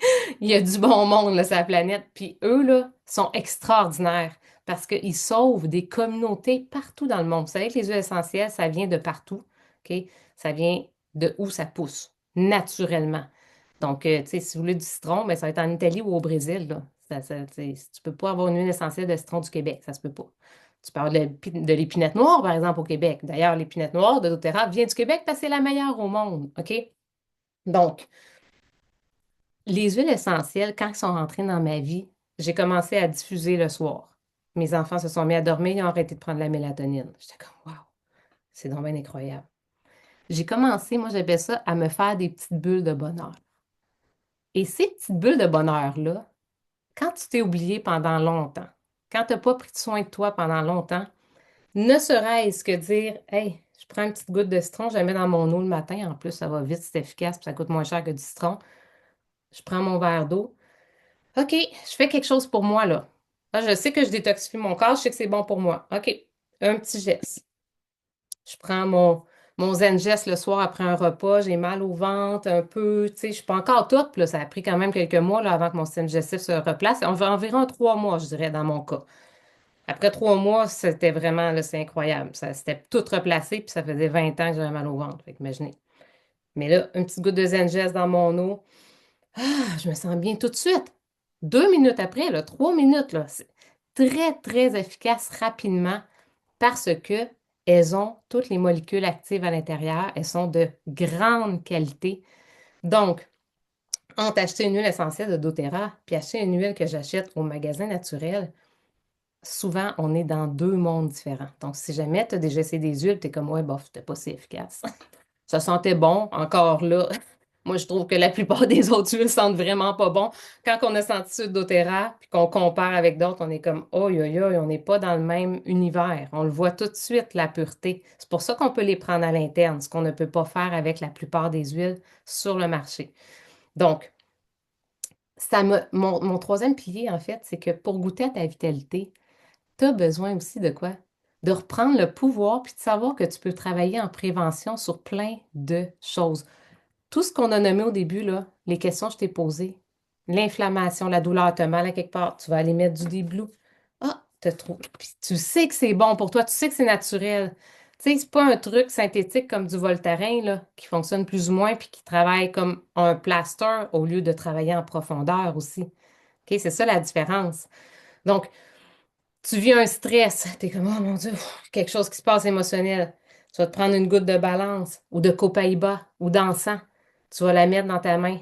y a du bon monde, là, sur la planète. Puis eux, là, sont extraordinaires parce qu'ils sauvent des communautés partout dans le monde. Vous savez que les huiles essentielles, ça vient de partout. OK? Ça vient de où ça pousse, naturellement. Donc, tu sais, si vous voulez du citron, ben, ça va être en Italie ou au Brésil, là. Tu peux pas avoir une huile essentielle de citron du Québec, ça se peut pas. Tu parles de l'épinette noire, par exemple, au Québec. D'ailleurs, l'épinette noire de doTERRA vient du Québec parce que c'est la meilleure au monde, OK? Donc, les huiles essentielles, quand elles sont rentrées dans ma vie, j'ai commencé à diffuser le soir. Mes enfants se sont mis à dormir, ils ont arrêté de prendre la mélatonine. J'étais comme, wow, c'est donc bien incroyable. J'ai commencé, moi, j'appelle ça, à me faire des petites bulles de bonheur. Et ces petites bulles de bonheur-là, quand tu t'es oublié pendant longtemps, quand tu n'as pas pris soin de toi pendant longtemps, ne serait-ce que dire, hey, je prends une petite goutte de citron, je la mets dans mon eau le matin, en plus, ça va vite, c'est efficace, puis ça coûte moins cher que du citron. Je prends mon verre d'eau. OK, je fais quelque chose pour moi, là. Ah, je sais que je détoxifie mon corps, je sais que c'est bon pour moi. OK, un petit geste. Je prends mon Zen Gest le soir après un repas, j'ai mal au ventre, un peu, tu sais, je suis pas encore toute, là, ça a pris quand même quelques mois là, avant que mon système digestif se replace. Environ 3 mois, je dirais, dans mon cas. Après 3 mois, c'était vraiment, là, c'est incroyable. Ça s'était tout replacé, puis ça faisait 20 ans que j'avais mal au ventre. Fait qu'imaginez. Mais là, une petite goutte de Zen Gest dans mon eau, je me sens bien tout de suite. 2 minutes après, là, 3 minutes, là, c'est très efficace rapidement parce que elles ont toutes les molécules actives à l'intérieur. Elles sont de grande qualité. Donc, entre acheter une huile essentielle de doTERRA puis acheter une huile que j'achète au magasin naturel, souvent, on est dans deux mondes différents. Donc, si jamais tu as déjà essayé des huiles, tu es comme, ouais, bof, c'était pas si efficace. Ça sentait bon, encore là. Moi, je trouve que la plupart des autres huiles sentent vraiment pas bon. Quand on a senti ceux de doTERRA, puis qu'on compare avec d'autres, on est comme, oh, on n'est pas dans le même univers. On le voit tout de suite, la pureté. C'est pour ça qu'on peut les prendre à l'interne, ce qu'on ne peut pas faire avec la plupart des huiles sur le marché. Donc, mon troisième pilier, en fait, c'est que pour goûter à ta vitalité, tu as besoin aussi de quoi? De reprendre le pouvoir puis de savoir que tu peux travailler en prévention sur plein de choses. Tout ce qu'on a nommé au début, là, les questions que je t'ai posées, l'inflammation, la douleur te mal à quelque part, tu vas aller mettre du déblou. Ah, Puis tu sais que c'est bon pour toi, tu sais que c'est naturel. Tu sais, c'est pas un truc synthétique comme du Voltaren, là, qui fonctionne plus ou moins, puis qui travaille comme un plaster au lieu de travailler en profondeur aussi. OK, c'est ça la différence. Donc, tu vis un stress, t'es comme, oh mon Dieu, quelque chose qui se passe émotionnel. Tu vas te prendre une goutte de balance ou de copaïba ou d'encens. Tu vas la mettre dans ta main.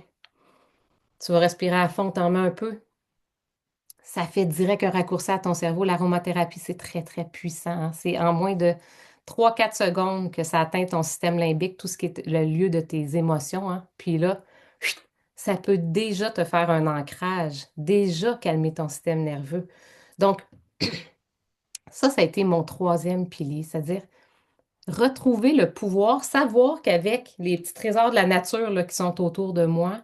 Tu vas respirer à fond, t'en mets un peu. Ça fait direct un raccourci à ton cerveau. L'aromathérapie, c'est très, très puissant, hein. C'est en moins de 3 4 secondes que ça atteint ton système limbique, tout ce qui est le lieu de tes émotions, hein. Puis là, chut, ça peut déjà te faire un ancrage, déjà calmer ton système nerveux. Donc, ça a été mon troisième pilier, c'est-à-dire retrouver le pouvoir, savoir qu'avec les petits trésors de la nature là, qui sont autour de moi,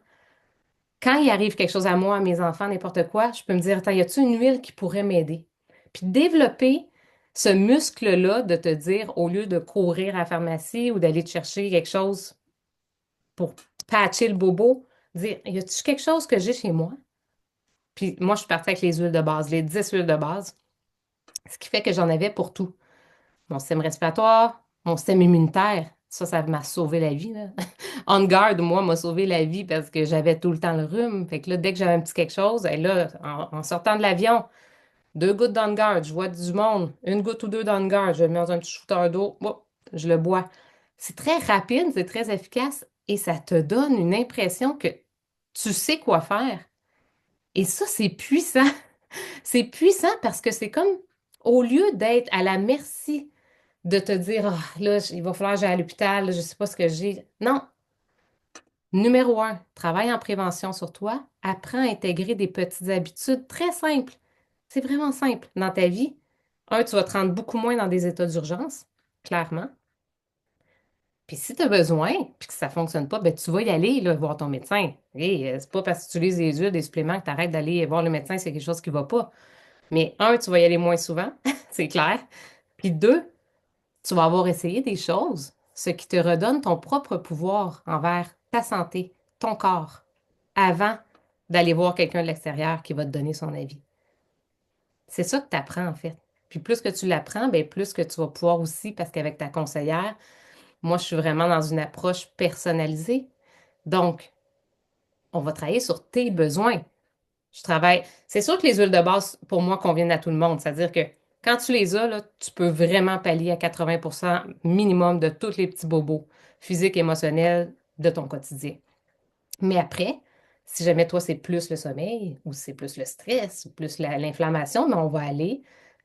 quand il arrive quelque chose à moi, à mes enfants, n'importe quoi, je peux me dire, attends, y a-t-il une huile qui pourrait m'aider? Puis développer ce muscle-là de te dire, au lieu de courir à la pharmacie ou d'aller te chercher quelque chose pour patcher le bobo, dire, y a-t-il quelque chose que j'ai chez moi? Puis moi, je suis partie avec les huiles de base, les 10 huiles de base, ce qui fait que j'en avais pour tout. Mon système respiratoire, mon système immunitaire, ça m'a sauvé la vie, là. On Guard, moi, m'a sauvé la vie parce que j'avais tout le temps le rhume. Fait que là, dès que j'avais un petit quelque chose, et là, en sortant de l'avion, 2 gouttes d'On Guard, je vois du monde, une goutte ou deux d'On Guard, je le mets dans un petit shooter d'eau, hop, je le bois. C'est très rapide, c'est très efficace et ça te donne une impression que tu sais quoi faire. Et ça, c'est puissant. C'est puissant parce que c'est comme, au lieu d'être à la merci de te dire, ah, là, il va falloir que j'aille à l'hôpital, là, je sais pas ce que j'ai. Non. Numéro un, travaille en prévention sur toi. Apprends à intégrer des petites habitudes très simples. C'est vraiment simple dans ta vie. Un, tu vas te rendre beaucoup moins dans des états d'urgence, clairement. Puis si tu as besoin, puis que ça ne fonctionne pas, ben, tu vas y aller là, voir ton médecin. Et c'est pas parce que tu utilises des huiles, des suppléments que tu arrêtes d'aller voir le médecin, c'est quelque chose qui ne va pas. Mais un, tu vas y aller moins souvent, c'est clair. Puis deux, tu vas avoir essayé des choses, ce qui te redonne ton propre pouvoir envers ta santé, ton corps, avant d'aller voir quelqu'un de l'extérieur qui va te donner son avis. C'est ça que tu apprends en fait. Puis plus que tu l'apprends, ben plus que tu vas pouvoir aussi, parce qu'avec ta conseillère, moi je suis vraiment dans une approche personnalisée. Donc, on va travailler sur tes besoins. Je travaille. C'est sûr que les huiles de base, pour moi, conviennent à tout le monde. C'est-à-dire que quand tu les as, là, tu peux vraiment pallier à 80% minimum de tous les petits bobos physiques, émotionnels de ton quotidien. Mais après, si jamais toi, c'est plus le sommeil ou c'est plus le stress ou plus l'inflammation, mais on va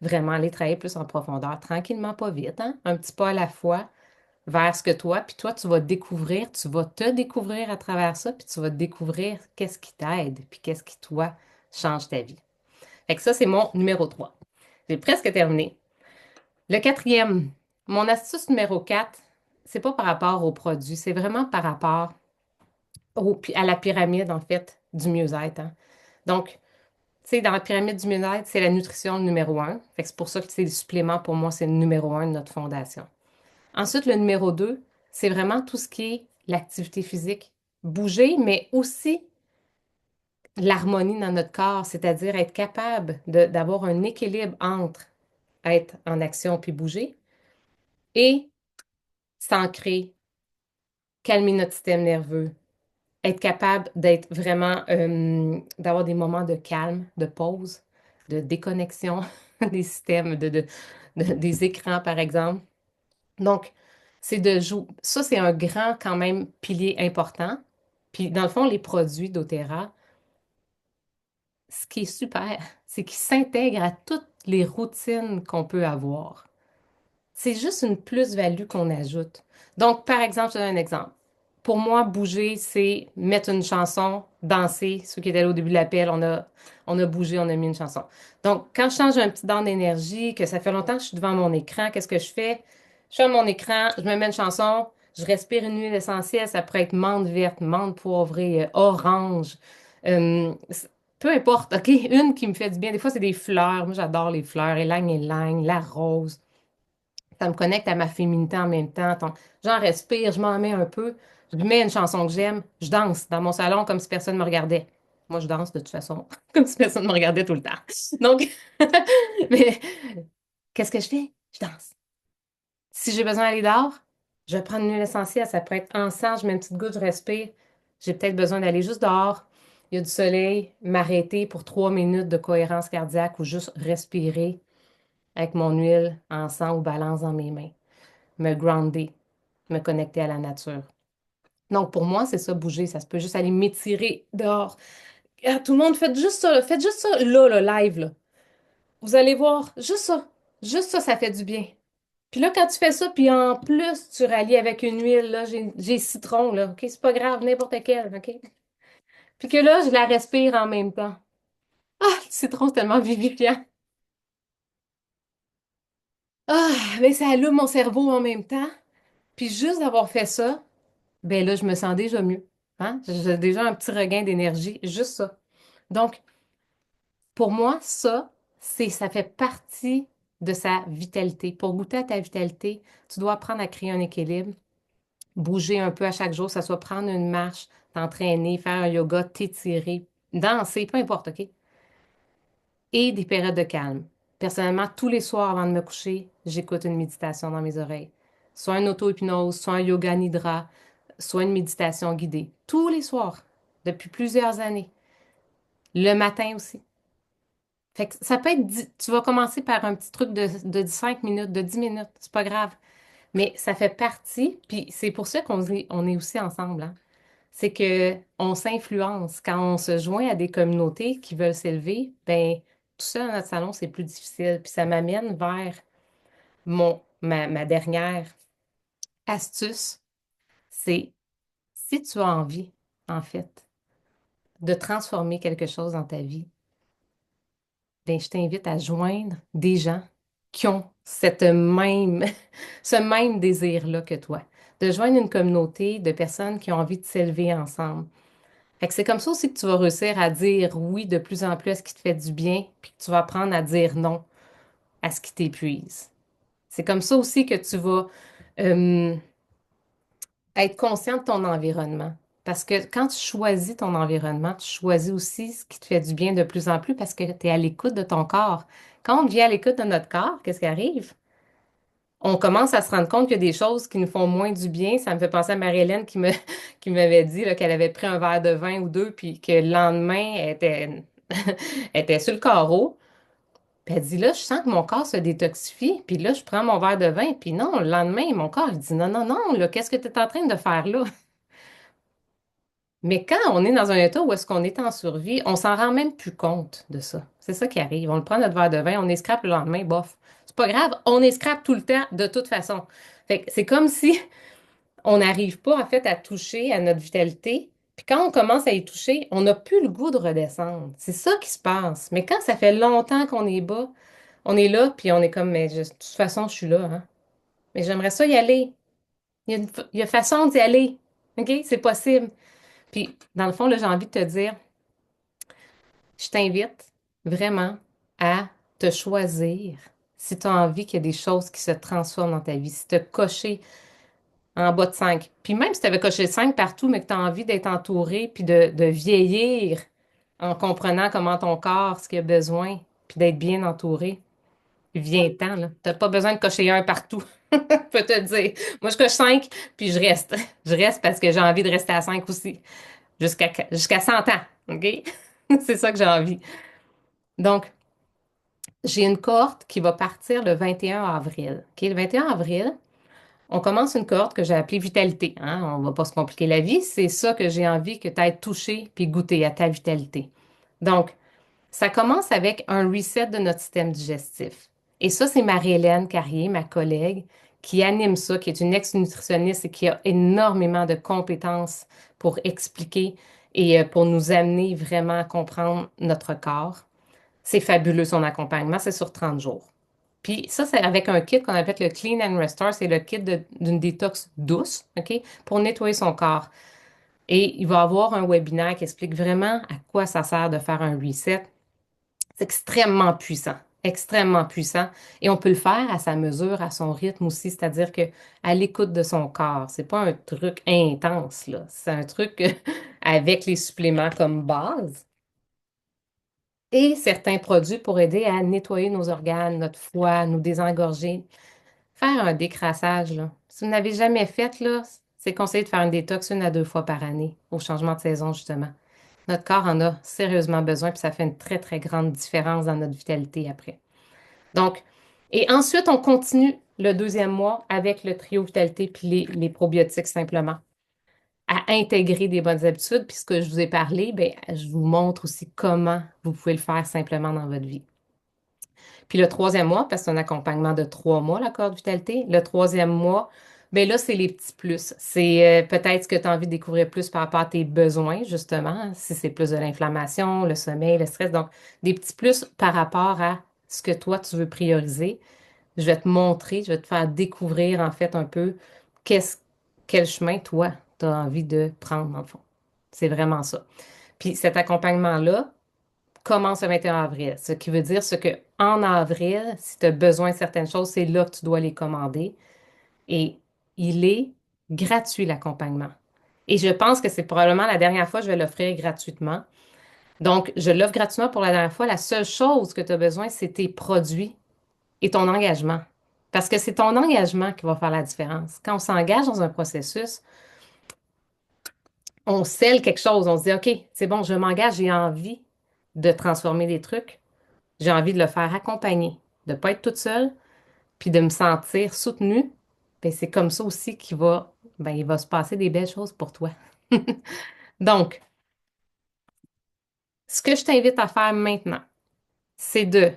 vraiment aller travailler plus en profondeur, tranquillement, pas vite, hein? Un petit pas à la fois vers ce que toi, puis toi, tu vas découvrir, tu vas te découvrir à travers ça, puis tu vas découvrir qu'est-ce qui t'aide, puis qu'est-ce qui, toi, change ta vie. Fait que ça, c'est mon numéro 3. J'ai presque terminé. Le quatrième, mon astuce numéro 4, c'est pas par rapport aux produits, c'est vraiment par rapport à la pyramide, en fait, du mieux-être, hein. Donc, tu sais, dans la pyramide du mieux-être, c'est la nutrition le numéro un. Fait que c'est pour ça que c'est le supplément, pour moi, c'est le numéro un de notre fondation. Ensuite, le numéro 2, c'est vraiment tout ce qui est l'activité physique. Bouger, mais aussi l'harmonie dans notre corps, c'est-à-dire être capable d'avoir un équilibre entre être en action puis bouger et s'ancrer, calmer notre système nerveux, être capable d'être vraiment, d'avoir des moments de calme, de pause, de déconnexion des systèmes, des écrans, par exemple. Donc, c'est de jouer. Ça, c'est un grand, quand même, pilier important. Puis, dans le fond, les produits d'Otera, ce qui est super, c'est qu'ils s'intègrent à toutes les routines qu'on peut avoir. C'est juste une plus-value qu'on ajoute. Donc, par exemple, je te donne un exemple. Pour moi, bouger, c'est mettre une chanson, danser. Ceux qui étaient là au début de l'appel, on a bougé, on a mis une chanson. Donc, quand je change un petit dent d'énergie, que ça fait longtemps que je suis devant mon écran, qu'est-ce que je fais? Je ferme mon écran, je me mets une chanson, je respire une huile essentielle, ça pourrait être menthe verte, menthe poivrée, orange. Euh, peu importe, OK? Une qui me fait du bien. Des fois, c'est des fleurs. Moi, j'adore les fleurs. Élagne, la rose. Ça me connecte à ma féminité en même temps. J'en respire, je m'en mets un peu. Je mets une chanson que j'aime, je danse dans mon salon comme si personne ne me regardait. Moi, je danse de toute façon, comme si personne me regardait tout le temps. Donc, mais qu'est-ce que je fais? Je danse. Si j'ai besoin d'aller dehors, je vais prendre une huile essentielle. Ça peut être encens, je mets une petite goutte, je respire. J'ai peut-être besoin d'aller juste dehors. Il y a du soleil, m'arrêter pour 3 minutes de cohérence cardiaque ou juste respirer avec mon huile, encens ou balance dans mes mains. Me grounder, me connecter à la nature. Donc, pour moi, c'est ça, bouger. Ça se peut juste aller m'étirer dehors. Ah, tout le monde, faites juste ça, là. Faites juste ça, là, live, là. Vous allez voir, juste ça. Juste ça, ça fait du bien. Puis là, quand tu fais ça, puis en plus, tu rallies avec une huile, là, j'ai citron, là, OK? C'est pas grave, n'importe quelle, OK? Puis que là, je la respire en même temps. Ah, le citron, c'est tellement vivifiant. Ah, mais ça allume mon cerveau en même temps. Puis juste d'avoir fait ça, ben là, je me sens déjà mieux. Hein? J'ai déjà un petit regain d'énergie, juste ça. Donc, pour moi, ça fait partie de sa vitalité. Pour goûter à ta vitalité, tu dois apprendre à créer un équilibre, bouger un peu à chaque jour, ça soit prendre une marche, t'entraîner, faire un yoga, t'étirer, danser, peu importe, OK? Et des périodes de calme. Personnellement, tous les soirs avant de me coucher, j'écoute une méditation dans mes oreilles. Soit une auto-hypnose, soit un yoga nidra, soit une méditation guidée. Tous les soirs, depuis plusieurs années. Le matin aussi. Fait que ça peut être, tu vas commencer par un petit truc de 5 minutes, de 10 minutes, c'est pas grave. Mais ça fait partie, puis c'est pour ça on est aussi ensemble, hein. C'est que on s'influence. Quand on se joint à des communautés qui veulent s'élever, ben tout ça dans notre salon, c'est plus difficile. Puis ça m'amène vers ma dernière astuce, c'est si tu as envie, en fait, de transformer quelque chose dans ta vie, ben je t'invite à joindre des gens qui ont ce même désir-là que toi. De joindre une communauté de personnes qui ont envie de s'élever ensemble. Fait que c'est comme ça aussi que tu vas réussir à dire oui de plus en plus à ce qui te fait du bien, puis que tu vas apprendre à dire non à ce qui t'épuise. C'est comme ça aussi que tu vas euh, être conscient de ton environnement. Parce que quand tu choisis ton environnement, tu choisis aussi ce qui te fait du bien de plus en plus parce que tu es à l'écoute de ton corps. Quand on devient à l'écoute de notre corps, qu'est-ce qui arrive? On commence à se rendre compte qu'il y a des choses qui nous font moins du bien. Ça me fait penser à Marie-Hélène qui m'avait dit là, qu'elle avait pris un verre de vin ou deux, puis que le lendemain, elle était sur le carreau. Puis elle dit, là, je sens que mon corps se détoxifie. Puis là, je prends mon verre de vin. Puis non, le lendemain, mon corps, il dit, non, non, non, là, qu'est-ce que tu es en train de faire là? Mais quand on est dans un état où est-ce qu'on est en survie, on s'en rend même plus compte de ça. C'est ça qui arrive. On le prend notre verre de vin, on est scrap le lendemain, bof. C'est pas grave, on est scrap tout le temps, de toute façon. Fait que c'est comme si on n'arrive pas, en fait, à toucher à notre vitalité. Puis quand on commence à y toucher, on n'a plus le goût de redescendre. C'est ça qui se passe. Mais quand ça fait longtemps qu'on est bas, on est là, puis on est comme, mais de toute façon, je suis là, hein. Mais j'aimerais ça y aller. Il y a façon d'y aller. OK? C'est possible. Puis, dans le fond, là, j'ai envie de te dire, je t'invite vraiment à te choisir si tu as envie qu'il y ait des choses qui se transforment dans ta vie, si tu as coché en bas de 5. Puis même si tu avais coché 5 partout, mais que tu as envie d'être entouré, puis de vieillir en comprenant comment ton corps, ce qu'il a besoin, puis d'être bien entouré, viens-t'en, là. Tu n'as pas besoin de cocher un partout, je peux te le dire. Moi, je coche 5, puis je reste. Je reste parce que j'ai envie de rester à 5 aussi, jusqu'à 100 ans, OK? C'est ça que j'ai envie. Donc, j'ai une cohorte qui va partir le 21 avril. OK? Le 21 avril, on commence une cohorte que j'ai appelée Vitalité. Hein? On va pas se compliquer la vie. C'est ça que j'ai envie que tu aies touché puis goûté à ta vitalité. Donc, ça commence avec un reset de notre système digestif. Et ça, c'est Marie-Hélène Carrier, ma collègue, qui anime ça, qui est une ex-nutritionniste et qui a énormément de compétences pour expliquer et pour nous amener vraiment à comprendre notre corps. C'est fabuleux son accompagnement, c'est sur 30 jours. Puis ça, c'est avec un kit qu'on appelle le Clean and Restore. C'est le kit d'une détox douce, OK, pour nettoyer son corps. Et il va avoir un webinaire qui explique vraiment à quoi ça sert de faire un reset. C'est extrêmement puissant, extrêmement puissant. Et on peut le faire à sa mesure, à son rythme aussi, c'est-à-dire que à l'écoute de son corps. C'est pas un truc intense, là. C'est un truc avec les suppléments comme base. et certains produits pour aider à nettoyer nos organes, notre foie, nous désengorger, faire un décrassage, là. Si vous n'avez jamais fait, là, c'est conseillé de faire une détox 1 à 2 fois par année, au changement de saison, justement. Notre corps en a sérieusement besoin, puis ça fait une très, très grande différence dans notre vitalité après. Donc, et ensuite, on continue le 2e mois avec le trio vitalité puis les probiotiques simplement, à intégrer des bonnes habitudes. Puis ce que je vous ai parlé, ben, je vous montre aussi comment vous pouvez le faire simplement dans votre vie. Puis le 3e mois, parce que c'est un accompagnement de 3 mois, la corde vitalité, le 3e mois, ben là, c'est les petits plus. C'est peut-être ce que tu as envie de découvrir plus par rapport à tes besoins, justement, si c'est plus de l'inflammation, le sommeil, le stress. Donc, des petits plus par rapport à ce que toi, tu veux prioriser. Je vais te montrer, je vais te faire découvrir, en fait, un peu qu'est-ce, quel chemin, toi, tu as envie de prendre, dans le fond. C'est vraiment ça. Puis cet accompagnement-là, commence le 21 avril. Ce qui veut dire ce que en avril, si tu as besoin de certaines choses, c'est là que tu dois les commander. Et il est gratuit, l'accompagnement. Et je pense que c'est probablement la dernière fois que je vais l'offrir gratuitement. Donc, je l'offre gratuitement pour la dernière fois. La seule chose que tu as besoin, c'est tes produits et ton engagement. Parce que c'est ton engagement qui va faire la différence. Quand on s'engage dans un processus, on scelle quelque chose. On se dit, OK, c'est bon, je m'engage, j'ai envie de transformer des trucs. J'ai envie de le faire accompagner, de ne pas être toute seule, puis de me sentir soutenue. Ben, c'est comme ça aussi il va se passer des belles choses pour toi. Donc, ce que je t'invite à faire maintenant, c'est de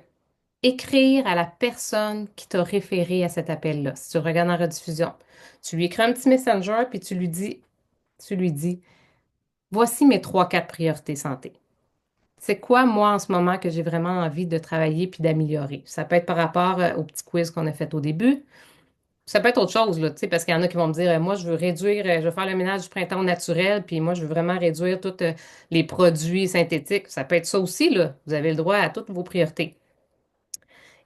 écrire à la personne qui t'a référé à cet appel-là. Si tu regardes en rediffusion, tu lui écris un petit messenger, puis tu lui dis, voici mes 3, 4 priorités santé. C'est quoi, moi, en ce moment, que j'ai vraiment envie de travailler puis d'améliorer? Ça peut être par rapport au petit quiz qu'on a fait au début. Ça peut être autre chose, là, tu sais, parce qu'il y en a qui vont me dire, moi, je veux réduire, je veux faire le ménage du printemps au naturel, puis moi, je veux vraiment réduire tous les produits synthétiques. Ça peut être ça aussi, là. Vous avez le droit à toutes vos priorités.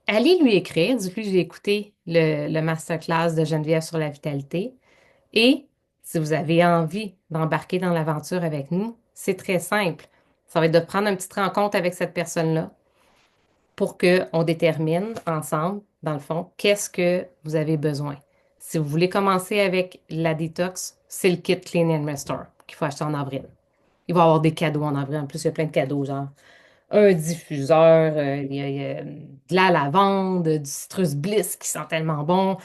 Allez lui écrire, dites-lui, j'ai écouté le masterclass de Geneviève sur la vitalité. Et si vous avez envie d'embarquer dans l'aventure avec nous, c'est très simple. Ça va être de prendre une petite rencontre avec cette personne-là pour qu'on détermine ensemble, dans le fond, qu'est-ce que vous avez besoin. Si vous voulez commencer avec la détox, c'est le kit Clean and Restore qu'il faut acheter en avril. Il va y avoir des cadeaux en avril. En plus, il y a plein de cadeaux, genre un diffuseur, il y a de la lavande, du citrus bliss qui sent tellement bon.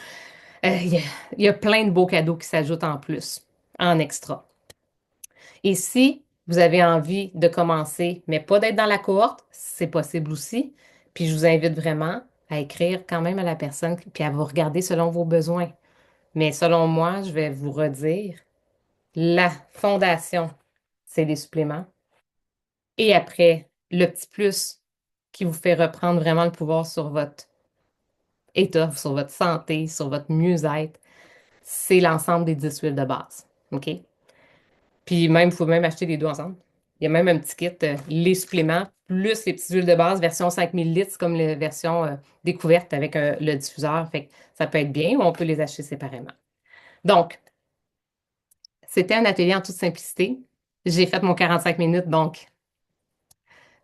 Il y a plein de beaux cadeaux qui s'ajoutent en plus, en extra. Et si vous avez envie de commencer, mais pas d'être dans la cohorte, c'est possible aussi. Puis je vous invite vraiment à écrire quand même à la personne, puis à vous regarder selon vos besoins. Mais selon moi, je vais vous redire, la fondation, c'est les suppléments. Et après, le petit plus qui vous fait reprendre vraiment le pouvoir sur votre état, sur votre santé, sur votre mieux-être, c'est l'ensemble des 10 huiles de base. OK? Puis même, il faut même acheter les deux ensemble. Il y a même un petit kit, les suppléments, plus les petites huiles de base, version 5 ml, c'est comme la version découverte avec le diffuseur. Fait que ça peut être bien ou on peut les acheter séparément. Donc, c'était un atelier en toute simplicité. J'ai fait mon 45 minutes, donc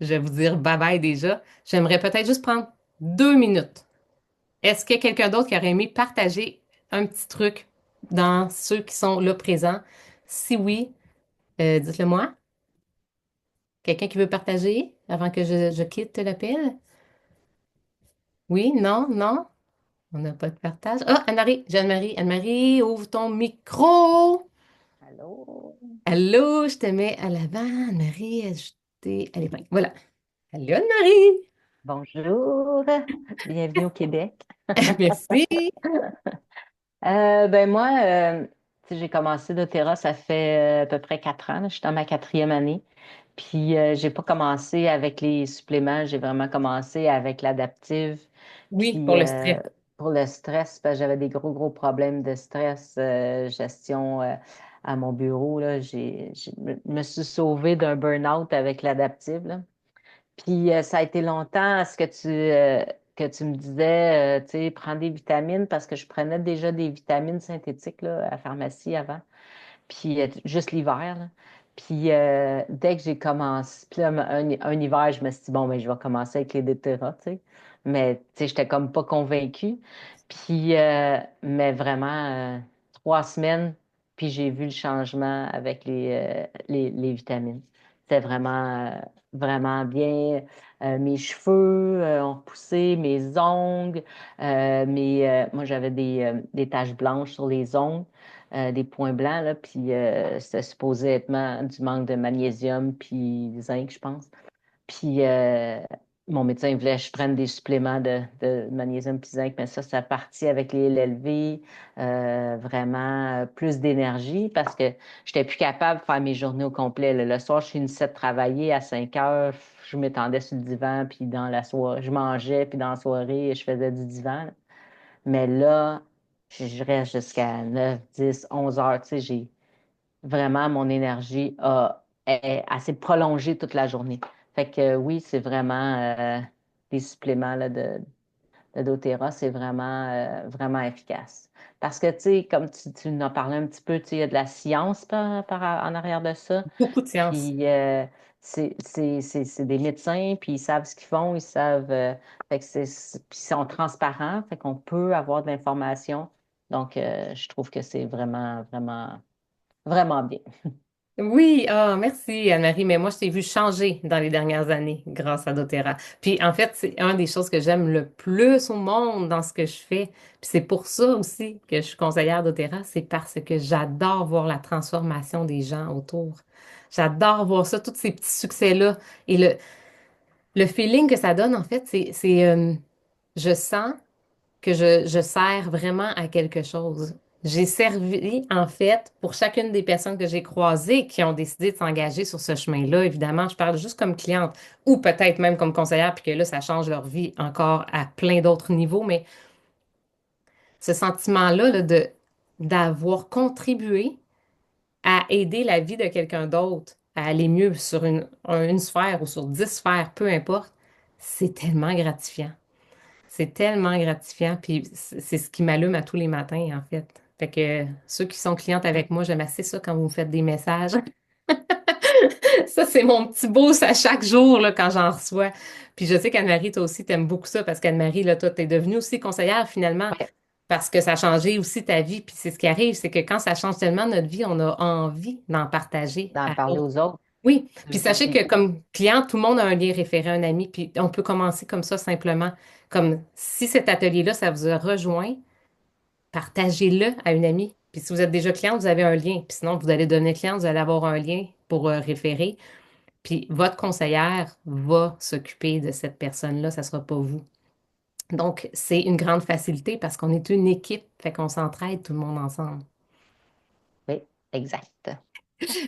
je vais vous dire bye bye déjà. J'aimerais peut-être juste prendre 2 minutes. Est-ce qu'il y a quelqu'un d'autre qui aurait aimé partager un petit truc dans ceux qui sont là présents? Si oui, dites-le moi. Quelqu'un qui veut partager avant que je quitte l'appel? Oui, non, non? On n'a pas de partage. Ah, Anne-Marie, Jeanne-Marie, Anne-Marie, ouvre ton micro.
Allô?
Allô, je te mets à l'avant. Anne-Marie, ajouter à l'épargne. Voilà. Allô, Anne-Marie.
Bonjour, bienvenue au Québec.
Merci.
Ben moi, tu sais, j'ai commencé doTERRA, ça fait à peu près 4 ans. Là. Je suis dans ma 4e année. Puis, j'ai pas commencé avec les suppléments, j'ai vraiment commencé avec l'adaptive.
Oui, pour
Puis,
le stress.
pour le stress, parce que j'avais des gros, gros problèmes de stress, gestion à mon bureau. Là, me suis sauvée d'un burn-out avec l'adaptive. Là. Puis ça a été longtemps à ce que tu me disais, tu sais, prends des vitamines parce que je prenais déjà des vitamines synthétiques là, à la pharmacie avant, puis juste l'hiver. Là. Puis dès que j'ai commencé, puis là, un hiver, je me suis dit, bon, ben, je vais commencer avec les doTERRA, tu sais. Mais, tu sais, j'étais comme pas convaincue. Puis, mais vraiment, 3 semaines, puis j'ai vu le changement avec les vitamines. C'était vraiment bien. Mes cheveux ont repoussé, mes ongles, moi, j'avais des taches blanches sur les ongles, des points blancs, là, puis c'était supposément du manque de magnésium puis zinc, je pense. Puis mon médecin voulait que je prenne des suppléments de magnésium puis zinc, mais ça a parti avec les LLV, vraiment plus d'énergie parce que j'étais plus capable de faire mes journées au complet. Là. Le soir, je finissais de travailler à 5 heures, je m'étendais sur le divan, puis dans la soirée, je mangeais, puis dans la soirée, je faisais du divan. Là. Mais là, je reste jusqu'à 9, 10, 11 heures. Tu sais, j'ai vraiment mon énergie est assez prolongée toute la journée. Fait que oui, c'est vraiment des suppléments là, de doTERRA, c'est vraiment efficace. Parce que, tu sais, comme tu en as parlé un petit peu, tu sais, il y a de la science en arrière de ça.
Beaucoup de science.
Puis c'est des médecins, puis ils savent ce qu'ils font, ils savent. Fait que puis ils sont transparents, fait qu'on peut avoir de l'information. Donc, je trouve que c'est vraiment bien.
Oui, ah, merci Anne-Marie, mais moi je t'ai vu changer dans les dernières années grâce à doTERRA. Puis en fait, c'est une des choses que j'aime le plus au monde dans ce que je fais. Puis c'est pour ça aussi que je suis conseillère doTERRA, c'est parce que j'adore voir la transformation des gens autour. J'adore voir ça, tous ces petits succès-là. Et le feeling que ça donne, en fait, je sens que je sers vraiment à quelque chose. J'ai servi, en fait, pour chacune des personnes que j'ai croisées qui ont décidé de s'engager sur ce chemin-là. Évidemment, je parle juste comme cliente ou peut-être même comme conseillère, puis que là, ça change leur vie encore à plein d'autres niveaux. Mais ce sentiment-là, là, d'avoir contribué à aider la vie de quelqu'un d'autre à aller mieux sur une sphère ou sur 10 sphères, peu importe, c'est tellement gratifiant. C'est tellement gratifiant, puis c'est ce qui m'allume à tous les matins, en fait. Fait que ceux qui sont clientes avec moi, j'aime assez ça quand vous me faites des messages. Ça, c'est mon petit boost à chaque jour, là, quand j'en reçois. Puis je sais qu'Anne-Marie, toi aussi, t'aimes beaucoup ça parce qu'Anne-Marie, là, toi, t'es devenue aussi conseillère finalement
Ouais,
parce que ça a changé aussi ta vie. Puis c'est ce qui arrive, c'est que quand ça change tellement notre vie, on a envie d'en partager
d'en
à
parler
d'autres.
aux autres.
Oui, puis sachez
Mhm.
que comme client, tout le monde a un lien référé à un ami, puis on peut commencer comme ça simplement. Comme si cet atelier-là, ça vous a rejoint, partagez-le à une amie. Puis si vous êtes déjà client, vous avez un lien. Puis sinon, vous allez devenir client, vous allez avoir un lien pour référer. Puis votre conseillère va s'occuper de cette personne-là, ça ne sera pas vous. Donc, c'est une grande facilité parce qu'on est une équipe, fait qu'on s'entraide tout le monde ensemble.
Oui, exact.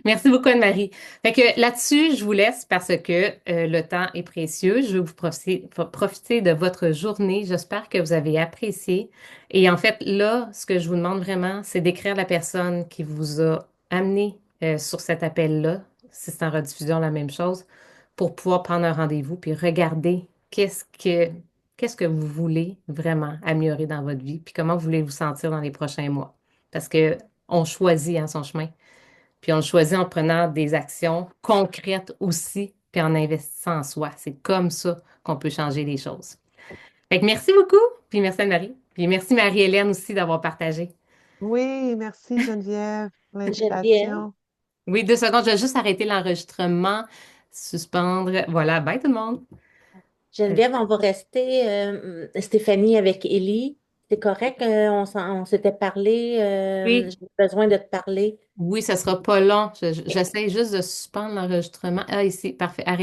Merci beaucoup, Anne-Marie. Fait que là-dessus, je vous laisse parce que le temps est précieux. Je vais vous profiter de votre journée. J'espère que vous avez apprécié. Et en fait, là, ce que je vous demande vraiment, c'est d'écrire la personne qui vous a amené sur cet appel-là, si c'est en rediffusion, la même chose, pour pouvoir prendre un rendez-vous puis regarder qu'est-ce que vous voulez vraiment améliorer dans votre vie, puis comment vous voulez vous sentir dans les prochains mois. Parce que on choisit hein, son chemin. Puis on le choisit en prenant des actions concrètes aussi, puis en investissant en soi. C'est comme ça qu'on peut changer les choses. Fait que merci beaucoup, puis merci Anne-Marie. Puis merci Marie-Hélène aussi d'avoir partagé.
Oui, merci Geneviève pour
Geneviève.
l'invitation.
Oui, 2 secondes, je vais juste arrêter l'enregistrement, suspendre. Voilà, bye tout le monde. Euh,
Geneviève, on va rester, Stéphanie, avec Élie. C'est correct, on s'était parlé,
Oui,
j'ai besoin de te parler.
oui, ça sera pas long. J'essaie juste de suspendre l'enregistrement. Ah, ici, parfait. Arrête.